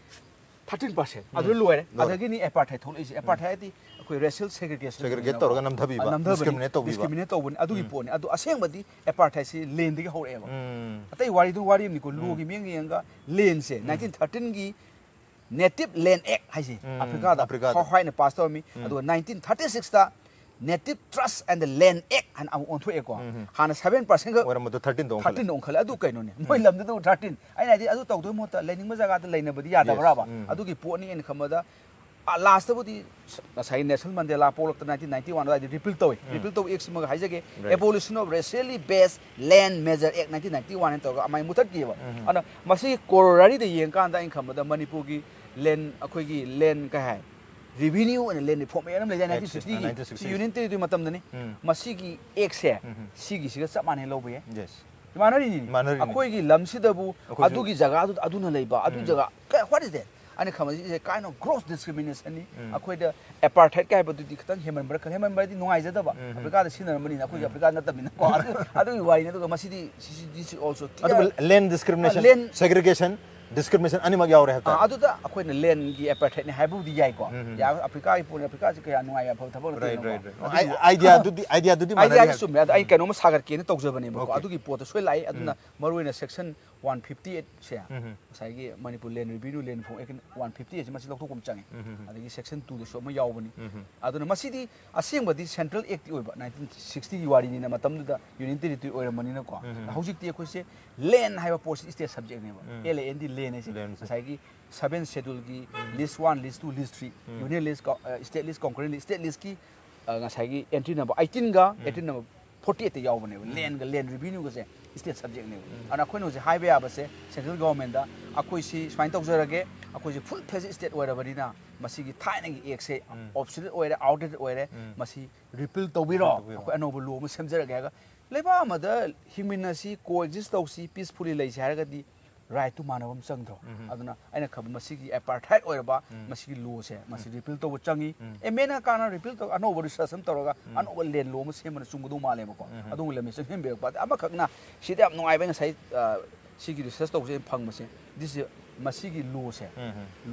13% अदु लोइरे अदगी नि अपार्थाइड थोलइसे अपार्थाइड दि कोई रेशियल सेग्रीगेट तौरगा नमधबिबा डिस्क्रिमिनेट तौबन अदुगी पोने अदु असेंबदि अपार्थाइड से लेन दि होरेबा अतै वारी निको लोगी मेंग यंगा लेन से 1913 की नेटिव लैंड एक्ट हाइसे अफ्रीका दा हाइने पास तौमी अदु 1936 दा native trust and the land act हन अमु ओंथो एको हाना 7% गा ओरम 13 ओंखल अदु कैनोने मोइ लमदु 13 आइना दि अदु तौदो मोता लेनिंग जगा दा लेनबदि यादबराबा अदुगी पोनी एन खमदा लास्ट बुदी साइ नेशनल मंडेला पोलक 1991 दा रिपील तो एक सिमग हाइजगे abolition of racially based land measure act 1991 तो अमाइ मुथत गिबा अन मसी कोरोनरी द येंकान दा इन खमदा मणिपुर की लैंड अखोगी लैंड का है revenue and land form annum ले 1960 की यूनियन टेरिटरी मतम दनी मसी की एक से सिगी सिगा सब माने लोबे यस मानरी अखोगी लमसिदबु अदुगी जगह अदुना लेबा अदु जगह व्हाट इज दैट अनि खमजी is a kind of gross discrimination नि अखोइदा अपार्थाइड काय बदुदि खतन हेमन बरदि नुंगाइजदबा अफ्रीका द सिनरमनि अखोइ अफ्रीका नतबिन को अदु वारि न मसिदि this also land discrimination segregation discrimination animal yaw re hata adu da akhoi na land gi apartheid ne haibu di yai ko ya africa ki pune africa ji kaya nuai ya phau thabo idea du di idea sum ya ai kano ma sagar ke ne tokje bane ko adu gi pot soi lai aduna maroi na section 158 se sai gi manipur land revenue land phong 158 ma si lok thokom changi adi gi section 2 de so ma yaw bani aduna ma si di aseng badi central act oi ba 1960 gi wari ni na matam du da union territory oi ramani na ko hojik ti akhoi se land haiba post state subject ne ba land lane is saigi 7 schedule ki list 1 list 2 list 3 union list state list concurrent list state list ki saigi entry number 18 ga 18 number 48 te yaw bane land ga land revenue ga se state subject ne ana khoi no je highway aba se central government da akoi si swine tok jarage akoi je full phase state oira bari na masi gi thaina gi ek se obsolete oira outdated oira masi repeal tobiro akoi anobo law ma semjarage ga leba amada humanity coexist tausi peacefully lai jaraga di right to manabam changdro aduna aina khab masigi apartheid oirba masigi law se masi repeal to changi emena kana repeal to anobo research toroga anobo len law ma semana chungdu male ba ko adu le me sem be ba ama khakna sida am ngai ba sai sigi research to se phang ma se this masigi law se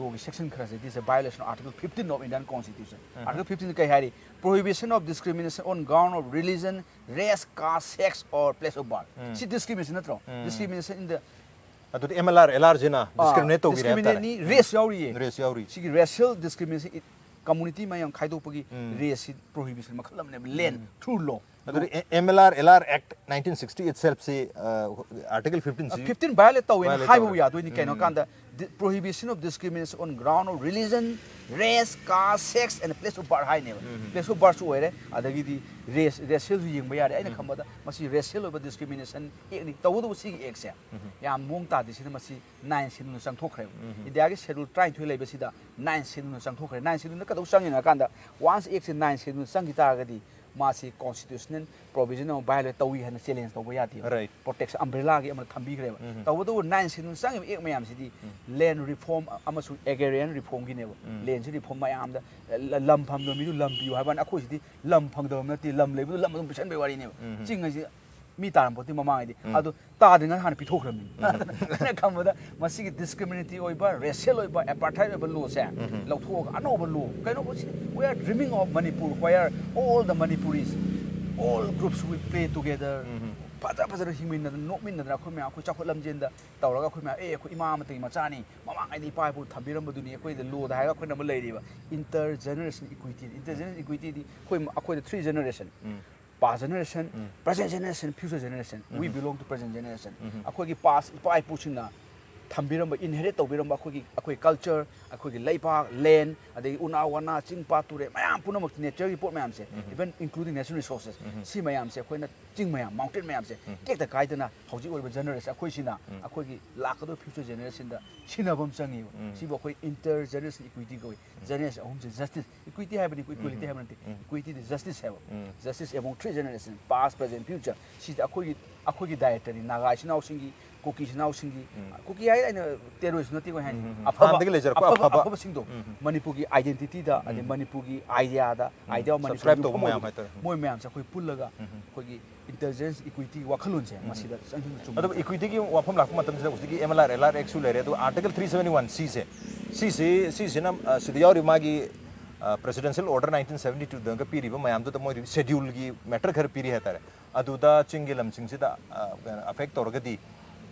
law gi section khara se this is a violation of article 15 of Indian constitution article 15 kai hari prohibition of discrimination on ground of religion race caste sex or place of birth see discrimination natro discrimination in the ꯑꯗꯨꯗꯤ MLR LR ꯖꯤꯅ discriminate ꯇꯧꯕꯤꯔꯦ ꯍꯥꯏꯕ ꯇꯥꯔꯦ discriminate race yauri race yauri sigi racial discrimination community mayam khaidopagi race prohibition makhalam ne land through law ꯑꯗꯨꯗꯤ MLR LR Act 1960 itself say article 15 15 violate tawin haibu ya doini kaino kanda prohibition of discrimination on ground of religion race caste sex and place of birth hai ne place of birth oire adagi di race racial yingba yare aina khambada masi racial over discrimination ekni tawdu sigi ek se yam mong ta di sina masi 9 sin sang thokre india ge schedule try to leba sida 9 sin sang thokre 9 sin ka do sang ina kanda once ek sin 9 sin sang gi ta ga di masi constitutional provision of violate tawi hana challenge to ya ti right protection umbrella gi am thambi greba tawdu 9 sin sang ek mayam sidi land reform amasu agrarian reform gi ne land si reform mayam da lam pham do mi du lam piu haban akhoi sidi lam phang do na ti lam lebu lam dum pisan be wari ne ching asi mi taram poti mamang idi adu ta dinga han pi thokrami na kamada masi gi discriminatory oiba racial oiba apartheid oiba law se lauthok anoba law kaino we are dreaming of Manipur where all the Manipuris all groups will play together paja paja himin na no min na khoi ma khoi chakhot lamjen da tawraga khoi ma khoi ima ma tai machani mamang ai pai pu thambiram baduni khoi the law da ha khoi na ma lei riba intergeneration equity di khoi the three generation past generation present generation future generation we belong to present generation akhoi gi past pai pu china thambiram inherit tawbiram akhoi culture akhoi gi leipa land adai una wana chingpa ture mayam punamak nature report mayam se even including natural resources si mayam se akhoi na ching mayam mountain mayam se kekta kaidana hauji oiba generation akhoi sina akhoi gi lakado future generation da sinabam changi si bo akhoi intergeneration equity goi generation ahum se justice equity habani equality habani equity is justice have justice among three generation past present future si akhoi gi dietary naga sinau singi cookie sinau singi cookie hai aina terrorist nati ko hani afaba singdo Manipur gi identity da ade Manipur gi idea da idea of Manipur moi mayam sa khoi pullaga khoi gi intelligence equity wakhalun se masida sangin chum adu equity gi wafam lakpa matam sida usti MLR LR Act su lere adu article 371 C se nam sida yauri magi presidential order 1972 danga piri ba mayam to moi schedule gi matter khar piri ha tare adu da chingi lam ching sida affect torga di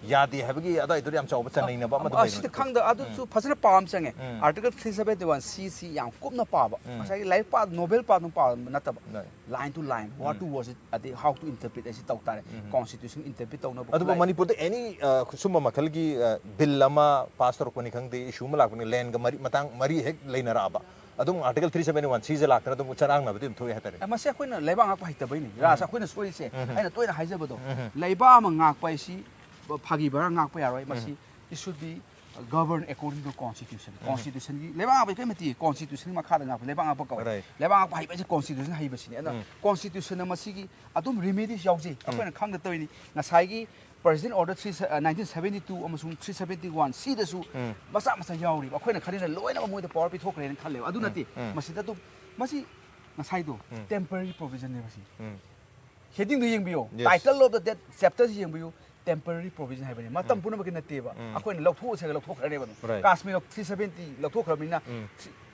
yadi habagi ada itu yam chawba chanai na ba ma da sida khangda adu su phasana pam change article 371 cc yang kopna pa ba asai life pa novel pa no pa nataba line to line what to was it ade how to interpret as taw tare constitution interpret taw na adu Manipur da any summa makhal gi bill lama pastor ko ni khangde issue ma lakni land ga mari matang mari hek leina ra ba adum article 371 c je lakna dum charang na bdim thoi hatare ma se khoina leiba ngak pa hitabei ni ra sa khoina soi se aina toina haijaba do leiba ma ngak pa si phagi bara ngak pa yaroi masi it should be governed according to constitution gi leba ba kai mati constitution ma khada ngak leba ngak pa ka leba ngak pa hi ba constitution hi ba sini ana constitution ma si gi atum remedies yauji akoina khang da toini ngasai gi president order 1972 amasung 371 si da su masa yauri akoina kharina loina mo da power pi thokre khalle adu nati masi da tu masi ngasai do temporary provision ne masi heading do yengbiyo title of the chapter yengbiyo temporary provision hai bani matam puna bakina teba akoin lautho se lautho khare bani Kashmir 370 lautho khamina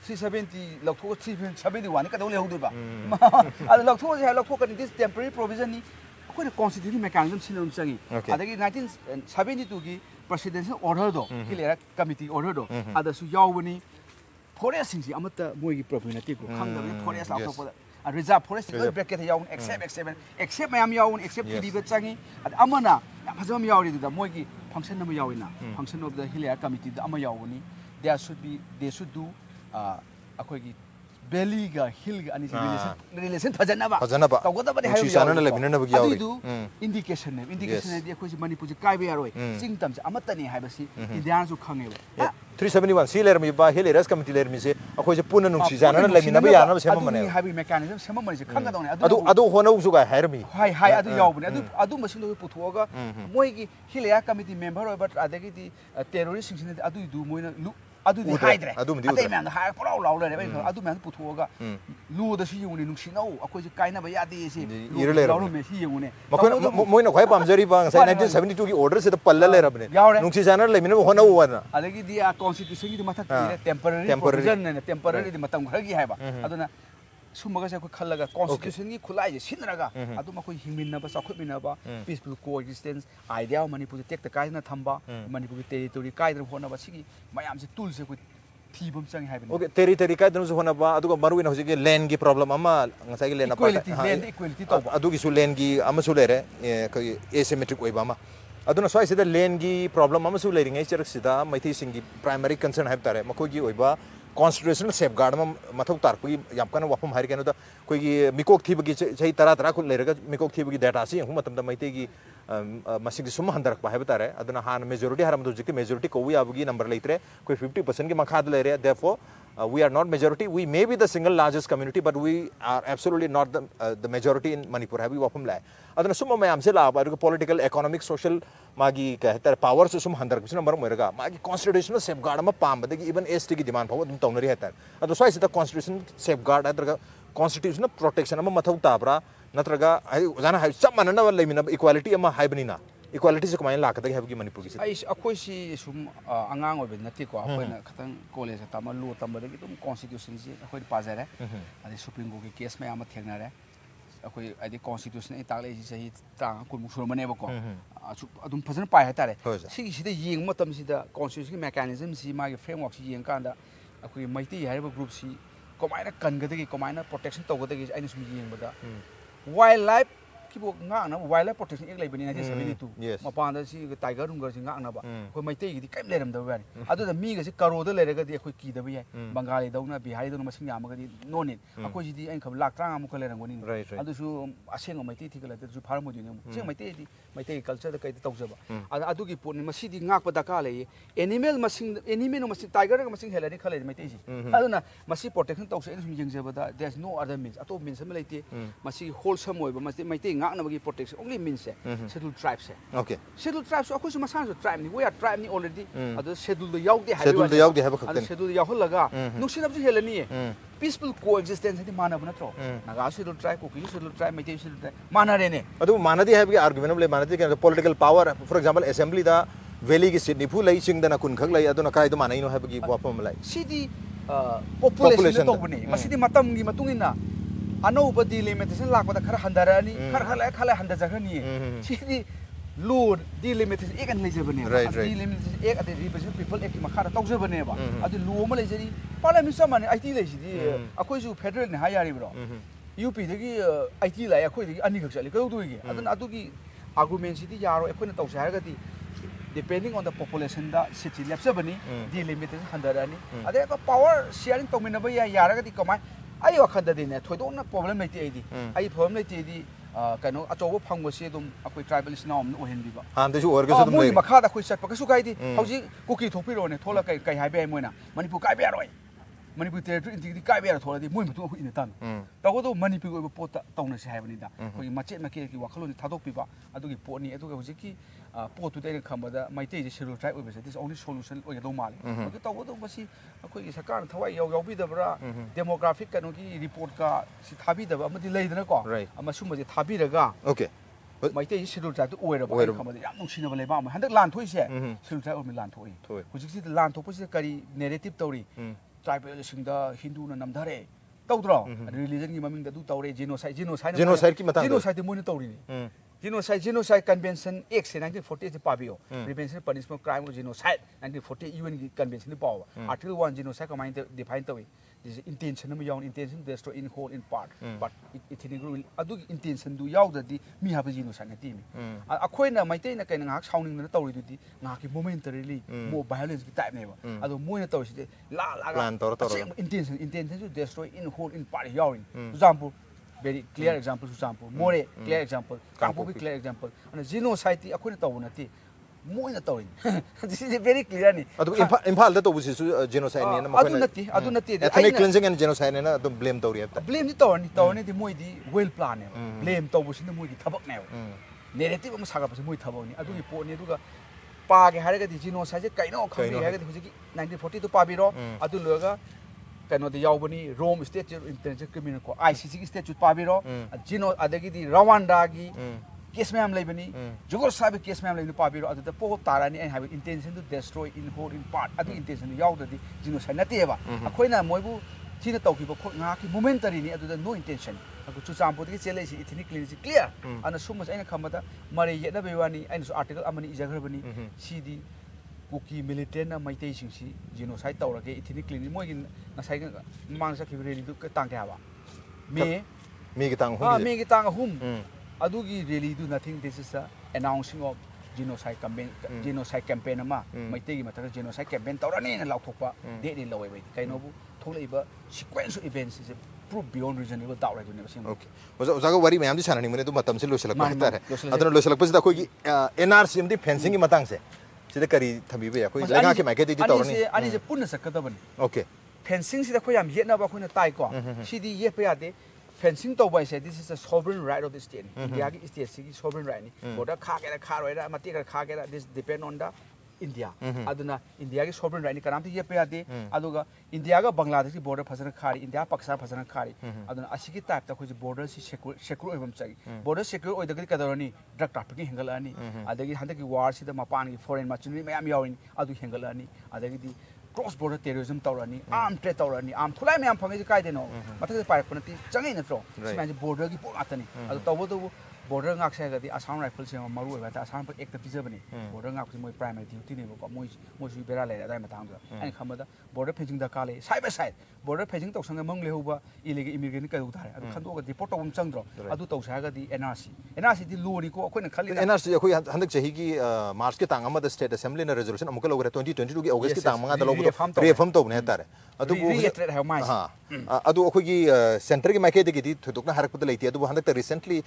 370 lautho 371 ka dole hudu ba ala lautho se lautho ka this temporary provision ni akoin constitutional mechanism sinum changi adagi 1972 gi presidential order do hilera committee order do ada su yawbani forest singsi amata moi gi propriety ko khangda forest lautho reserve forest bracket yaun except mayam yaun except tv changi amana phajam yauri da moi gi function na yawina function of the hilera committee da ama yawuni they should do akoi gi belly ga hill ga ani relation phajana ba tawgada ba hayo chana le binana ba yauri indication ne di akoi ji Manipur ji kai ba yaroi sing tam amata ni haibasi indian su khange ba 371 si ler mi ba hilera committee ler mi se akoi je puna nung si jana le minaba yana ba sema mane habi mechanism sema mane se khanga done adu hona usu ga hair mi hai adu yawbune adu machine do puthoga moi gi hilera committee member oi but adagi di terrorist sing adu du moina adu di haidre ade man ha pura law le ba adu man puthoga lu da si yuni nung sinau akoi je kaina ba ya de si law me si yuni moina khoi pamjari ba sai 1972 gi order se to palla le rabne nung si jana le minaba hona wana adagi di constitution gi mathak temporary provision ne temporary di matam khagi hai ba aduna सुमगसे अखोई खल्लगा constitution की खुलाई सिनरगा अदुम अखोई हिमिनबा चाखुमिनबा peaceful coexistence idea Manipur टेक्ट कायना थंबा मणिपुर की territory कायदर होनबा सिगी मयाम से tool से कोई थीबम चंग हाइबन okay territory कायदर जो होनबा अदुगा मरुइन हौजिक लैंड की प्रॉब्लम अमा ngasai gi lैंड लैंड इक्वालिटी तौबा अदुगी सु लैंड की अमसु लेरे कोई एसिमेट्रिक ओइबा अमा अदुना स्वाइ सिदा लैंड की प्रॉब्लम अमसु लेरिंगै चरक सिदा मैथि सिंगी प्राइमरी कंसर्न हाइब तारे मखोगी ओइबा constitutional safeguard mathau tarpui yam kana wafam hari kanu da koi mikok thibagi chai tara khul leraga mikok thibagi data si hu matam da maite gi masing sum handarak pa haba tare aduna han majority haram do jikti majority ko wi abugi number leitre koi 50% ki makhad lere therefore we are not majority we may be the single largest community but we are absolutely not the majority in Manipur have we wafam lai aduna sum mayam se la ba political economic social magi kahtar power so sum handarak bisna maram moiraga magi constitutional safeguard ma pam badagi even ST ki demand paw taunari hatar adu swai sita constitution safeguard adraga constitutional protection ama mathau tabra natraga jana hai chap manana leimina equality ama haibnina equality se kamai lakadagi habgi Manipur ki ai akoi si sum angang obe nati ko akoina khatang college ta ma lu tambadagi tum constitution si akoi pajare adi supreme court ki case ma ama thengnare akoi adi constitution ai tagle si sahi tang kun musur mane ba ko adum fazana pai ha tare sigi sida yeng matam sida constitution mechanism si ma gi framework si yeng kanda akoi maiti hariba group si komaina kangadagi komaina protection tawgadagi aina sum yeng bada wildlife kibo nga na wildlife protection ek leibani 1972 mapanda si tiger rungar si nga na ba ko maitei gi kai leram da bani adu da mi ga si karo da lere ga di ko ki da ba yai bangali dauna bihari dauna masing ya ma ga di no ni ko ji di en khab lak trang amu ko leram goni adu su aseng maitei thi ga la su phar mo di ne se maitei di maitei culture da kai tau jaba adu gi pon masi di ngak pa da ka le animal masing tiger ga masing helani khale maitei si adu na masi protection tau se sum jeng jaba da there's no other means ato means ma leite masi wholesome oi ba masi maitei protection only means scheduled tribes okay scheduled tribes of course masan tribe ni we are tribe ni already adu scheduled yaug de have khakten scheduled yaug laga nusin abji helani peaceful coexistence ni mana bana tro naga scheduled tribe ko ki scheduled tribe mai scheduled tribe mana re ne adu manadi have argument le manadi ke political power for example assembly da valley ki seat ni phu lai sing dana kun khak lai adu na kai do manai no have ki wapam lai city population to bani masidi matam gi matungina अनौब delimitation लापदा खर हंदरानी खर खला हंदा जखनी सिदी लूड delimitation एक अन लेजबने delimitation एक अदे रिप्रेजेंट पीपल एक मखा तौजबने बा अदे लू म लेजरी पार्लियामेंट समन आईटी लेसिदी अखोय जु फेडरल ने हायारि ब्रो यूपी दगी आईटी लाय अखोय दगी अनी खक चली कदौ दुगी अदन अदुगी आर्गुमेंट सिदी यारो एखोयना तौसे हारगदी depending on the population da city lepsabani delimitation हंदरानी अदे को पावर शेयरिंग तौमिनबा या यारगदी कमाय आई वखद दिन थोदोना प्रॉब्लम लेते आईदी आई प्रॉब्लम लेते दी कनो अचौब फंगबसे दुम अखोय ट्राइबलिस्ट नाम ओहेनबीबा हामदेसु ओरगसु दुम मोय मखादा अखोय चटपा कसु कायदी हौजी कुकी थोपिरोने थोला कई कई highway Moyna Manipur कायबे यारोय Manipur territory integrity कायबे यारो थोलादी मोय मतु अखोय इन तान तगोदो मणिपुर ओइबो पोता तौनसे हाइबनिदा अखोय मचेत मके की वाखलोनि थादोकपिबा अदुगी पोनी अदुगा हौजी की पोतु दे खमबदा माइते जे शेड्यूल ट्राइब ओइबसे दिस ओनली सोल्यूशन ओइगदो माले अदु तगोदो बसी अखोय सरकार थवाई याउबीदबरा डेमोग्राफिक कनो की रिपोर्ट का सि थाबीदबा अमदि लेदना को अमसुमजे थाबीरगा ओके माइते शेड्यूल ट्राइब ओइरबा खमबदा याम नुसिनबा लेबा अम हंदक लान थोइसे शेड्यूल ट्राइब ओइमे लान थोइ हुजिकि लान थोपसे करी नेरेटिव तौरी ट्राइबल हिंदू नमधरे तौद्रो रिलीजन की ममिंग दु तौरे जेनोसाइड की मतंग जेनोसाइड मोइन तौरिनी जेनोसाइड कन्वेंशन एक्ट से 1940 से पाबियो prevention punishment crime genocide 1940 UN की कन्वेंशन पाव आर्टिकल 1 जेनोसाइड कमाइन डिफाइन तौई दिस इंटेंशन में याउन intention destroy in whole in part but ethnic rule अदु इंटेंशन दु याउददी मी हाब जेनोसाइड ने टीमी अखोइना माइतेना कैन ngak साउनिंग न तौरी दुदी ngak की मोमेंटरीली मो वायलेंस की टाइप नेबा अदु मोइन तौसी ला intention to destroy in whole in part याउन example very clear example example more clear example kapu bi clear example and genocide akhoi taw nati moina tawin this is very clear ni adu imphal da to busi su genocide ni na adu nati ethnic cleansing and genocide na adu blame tawri ta blame ni tawni di moi di well plan ne blame taw busi na moi di thabak ne narrative am saga busi moi thabak ni adu gi po ni adu ga pa ge haraga di genocide kaino khambi haraga di busi 1940 to pabiro adu loga कनो दे यावबनी रोम state international criminal को ICC की state पाबिरो जिनो अदगी दी Rwanda की case में हम लेबनी जुगोर साब case में हम लेबनी पाबिरो अद पो तारानी I have intention to destroy in whole in part अदु इंटेंशन यावददी जिनोसाइड नतेबा अखोइना मोइबु Tina Toki, Ngaki, momentary, no intention. I could choose some political jealousy, ethnically clear. And as soon as any Kamada, Maria Yedabani, and article Amani Izagabani, CD, Cookie, militant, my station, genocide, or ethnically, Moin, Nasagan, Mansaki really do Tankava. Me, make it on whom Adugi really do nothing. This is announcing of genocide campaign, my taking matter genocide campaign, Torani and Lautopa, they didn't know it. Kainobu, Toleba, sequence of events is proof beyond reasonable doubt. Okay. Was a very man, this animal to Matam Silusha. I don't know, Lucia, NRC fencing in Matangse. Sidakari Tabiba, Lagaki, my getting it. I need a punas a catavan. Okay. Fencing the Koyam yet never when a taiko. She the Yepeade. Fencing to boy said this is a sovereign right of the state. India is the sovereign right. But a car get a car, material car get this depend on the India. Aduna India is sovereign right. Karamti Yepeade, Aduga, India, Bangladesh border person carry, India, Pakistan person carry. Aduna Asiki type that which borders secure border secure or the Kadorani, drug trafficking Hengalani, Adagi Handaki wars, the Mapani, foreign machinery, Mayami, Adu Hengalani, Adagi. Cross border terrorism Taurani, armed trade Taurani, armed Kulami and Pangaka, but the pirate Changin the floor. Border Atani, the border access the Assam rifles in Maru, but Assam Act Germany, border access my primary duty, most Berale at Diamatanga, and Kamada, border paging the Kali, side by side, border paging Tosan among Lehuba, illegal immigrant Kaduta, and Kandoga, the Porto Chandro, Aduto Saga, the NRC. NRC the Lurico, NRC, Handak Jahigi, Market Angama, the State Assembly and Resolution, Amukal over 2022 August Amanga, Reform to Netare. Adu Oki Centric Maketi to Harapulati, Adu Handa recently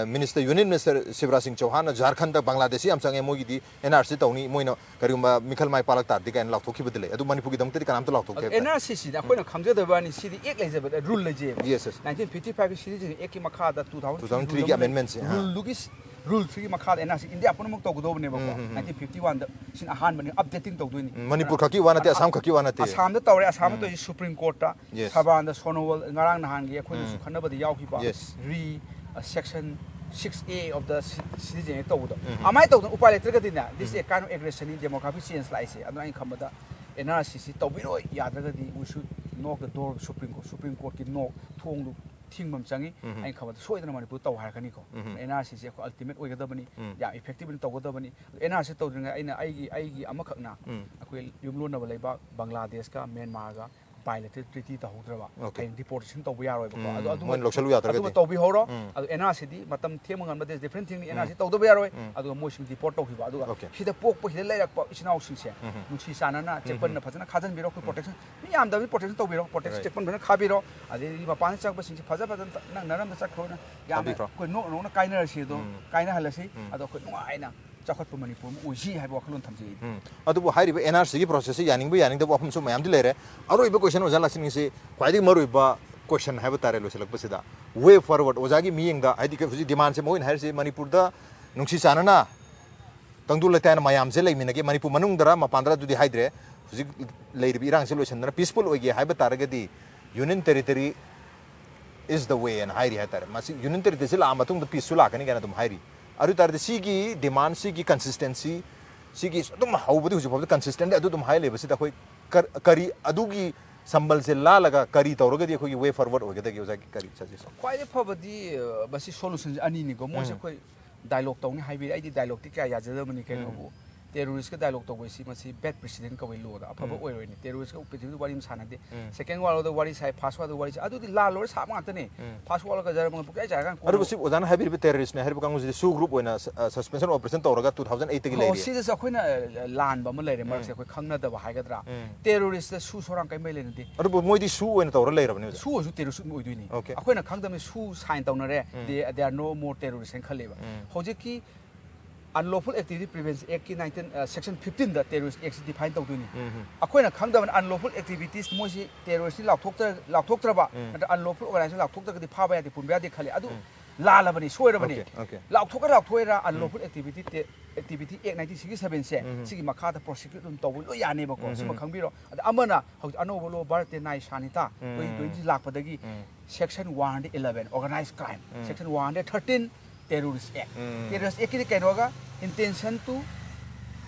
Minister Union Minister Shivraj Singh Chauhan, Jharkhand, Bangladeshi, I'm saying Mogi, NRC Tony, Moino, Karuma, Mikhail Mai Palata, the and Lautoki with the Adu Manipuri, Kanamto. NRC, the point of comes the one city, Elizabeth, rule legend. Yes, 1955 citizen, Ekimakada, 2003 amendments. Lugis. Rule 3 Makad and India Ponamok Togo never 1951 Sin Ahan updating to doing Manipur Kaki one at Assam Kaki one at Assam the Tower Assam to Supreme Court, Saban the Sonowal, Narang Hangi, Kanaba the Yaukipa, section 6A of the citizen Todo. I might talk Upaletricadina, this is a kind of aggression in democracy and slice, and I come with the NRCC Tobiro Yadradi, we should knock the door of Supreme Court, knock Tongu. Tingum Changi, and covered so in the Manipur Harkanico. NRC ultimate way of the money, effective in Togodabani. NRC told in Igi Amakana, Yumluna Valeba, Bangladesh, Myanmar, piloted treaty to Hodrava, and deportation to Viaro. Toby Horo, NRC, Matam Timongan, but there's different thing in NRC to Viaro, other motion deport of Hiva. She the Pope, he later is now sincere. Nushi Sanana, Japan, the Pazana, cousin Biro protection. Me, I'm the protection to Biro, protection Japan, Kabiro, and then Papanchak was in Pazapan, Naram the Sakona, Yamiko, no kind of Shido, kind of Halasi, I don't know. Chocolate Manipur, we have walked on Tamsi. Adu high NRC process, Yanning the Wapam Sum Amdilere. Our question was asking, say, quite a Maruba question have a Tarelo Selapusida. Way forward, Ozagi meaning the I think demands a more in Harsi Manipurda, Nuxi Sanana, Tangulatan, Mayamzele, Minaki, Manipu Manundra, Mapandra to the Hydre, Lady Birang solution, peaceful way, Habataragadi, Union territory is the way and Hairi Hatar. Union territory, Amatung the Pisula, and again at Hairi. Arutar the Sigi demand Sigi consistency, Sigi how would you consistent? I do them high level. Kari Adugi Sambal Lalaga Kari Torogadi way forward or get a Kari. Quite a poverty, but solutions aninigo, most dialogue tone, high dialogue, Germany can terrorist dialogue to see bad president go load up over terrorist what him sanity. Second one of the what is high password the what is I do the law lawyers have Anthony password of the was unhappy with terrorists and the Sioux group when a suspension of President Oraga 2008. See this land Bamale remarks like Kanga the Hagadra. Terrorists the Sioux Soran Kamelin. But Moidi Sioux and Tora later. Sioux is terrorist doing. Okay. When a Kangdom is Sioux signed down there, there are no more terrorists in Kaleva. Hojiki Unlawful activity prevents section 15 the terrorist acts defined to do. According to Kangdom unlawful activities, most terrorists Lautotraba and unlawful organization Lautok the power at the Pumbia de Kali Adu Lalabani, Swerabani, Lautoka, unlawful activity Act 1967 said, Sigi Makata prosecute on Tobu, Yanebo, Simakambiro, Amana, how Anovo Barte Nai Shanita, going to Lapadagi, section 111, organized crime, section 113. Terrorist Act. Terrorist Act Kanoga intention to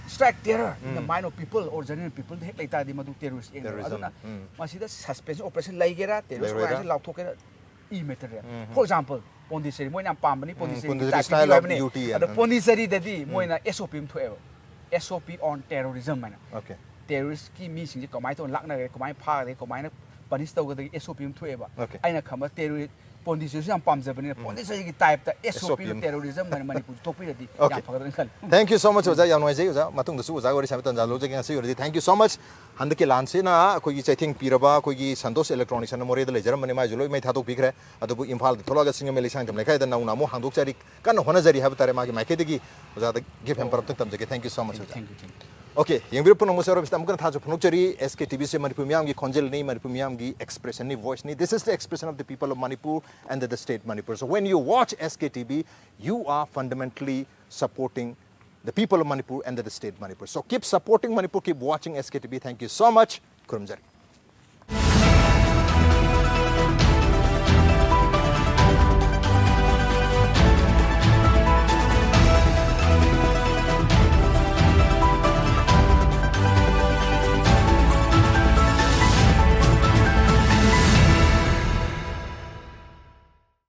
strike terror in the mind of people or general people hek laita di madu terrorist eng aduna masida suspension operation laigera terrorist organization lauthokera e matter for example Pondiceri moina pambani Pondiceri style of duty and Pondiceri dadi moina SOP thoe SOP on terrorism mana okay terrorist ki mi sing ko mai to lakna ko mai pha ko mai na punish to ga SOP thoe ba aina khama terrorist Pondiceri yam pamjabani Pondiceri ki type ta SOP terrorism mana Manipur topi dadi yam phagadan khal thank you so much oja yam noise oja matung da su oja gori sabi tan jalo jeng asi gori thank you so much hand ke lan se na ko gi chaithing piraba ko gi sandos electronics na more da lejaram mani mai jolo mai thadok bikre adubu imphal tholaga singa meli sang tam lekhai da na mo handok chari kan hona jari hab tare ma gi mai ke digi oja da give him parap tam jage thank you so much thank you okay yengbir puno mo sero bistam kan thajo phunok chari SKTV se Manipur miam gi khonjel nei Manipur miam gi expression ni voice ni this is the expression of the people of Manipur and the state Manipur so when you watch SKTV you are fundamentally supporting the people of Manipur and the state Manipur so keep supporting Manipur keep watching SKTV thank you so much kurumjari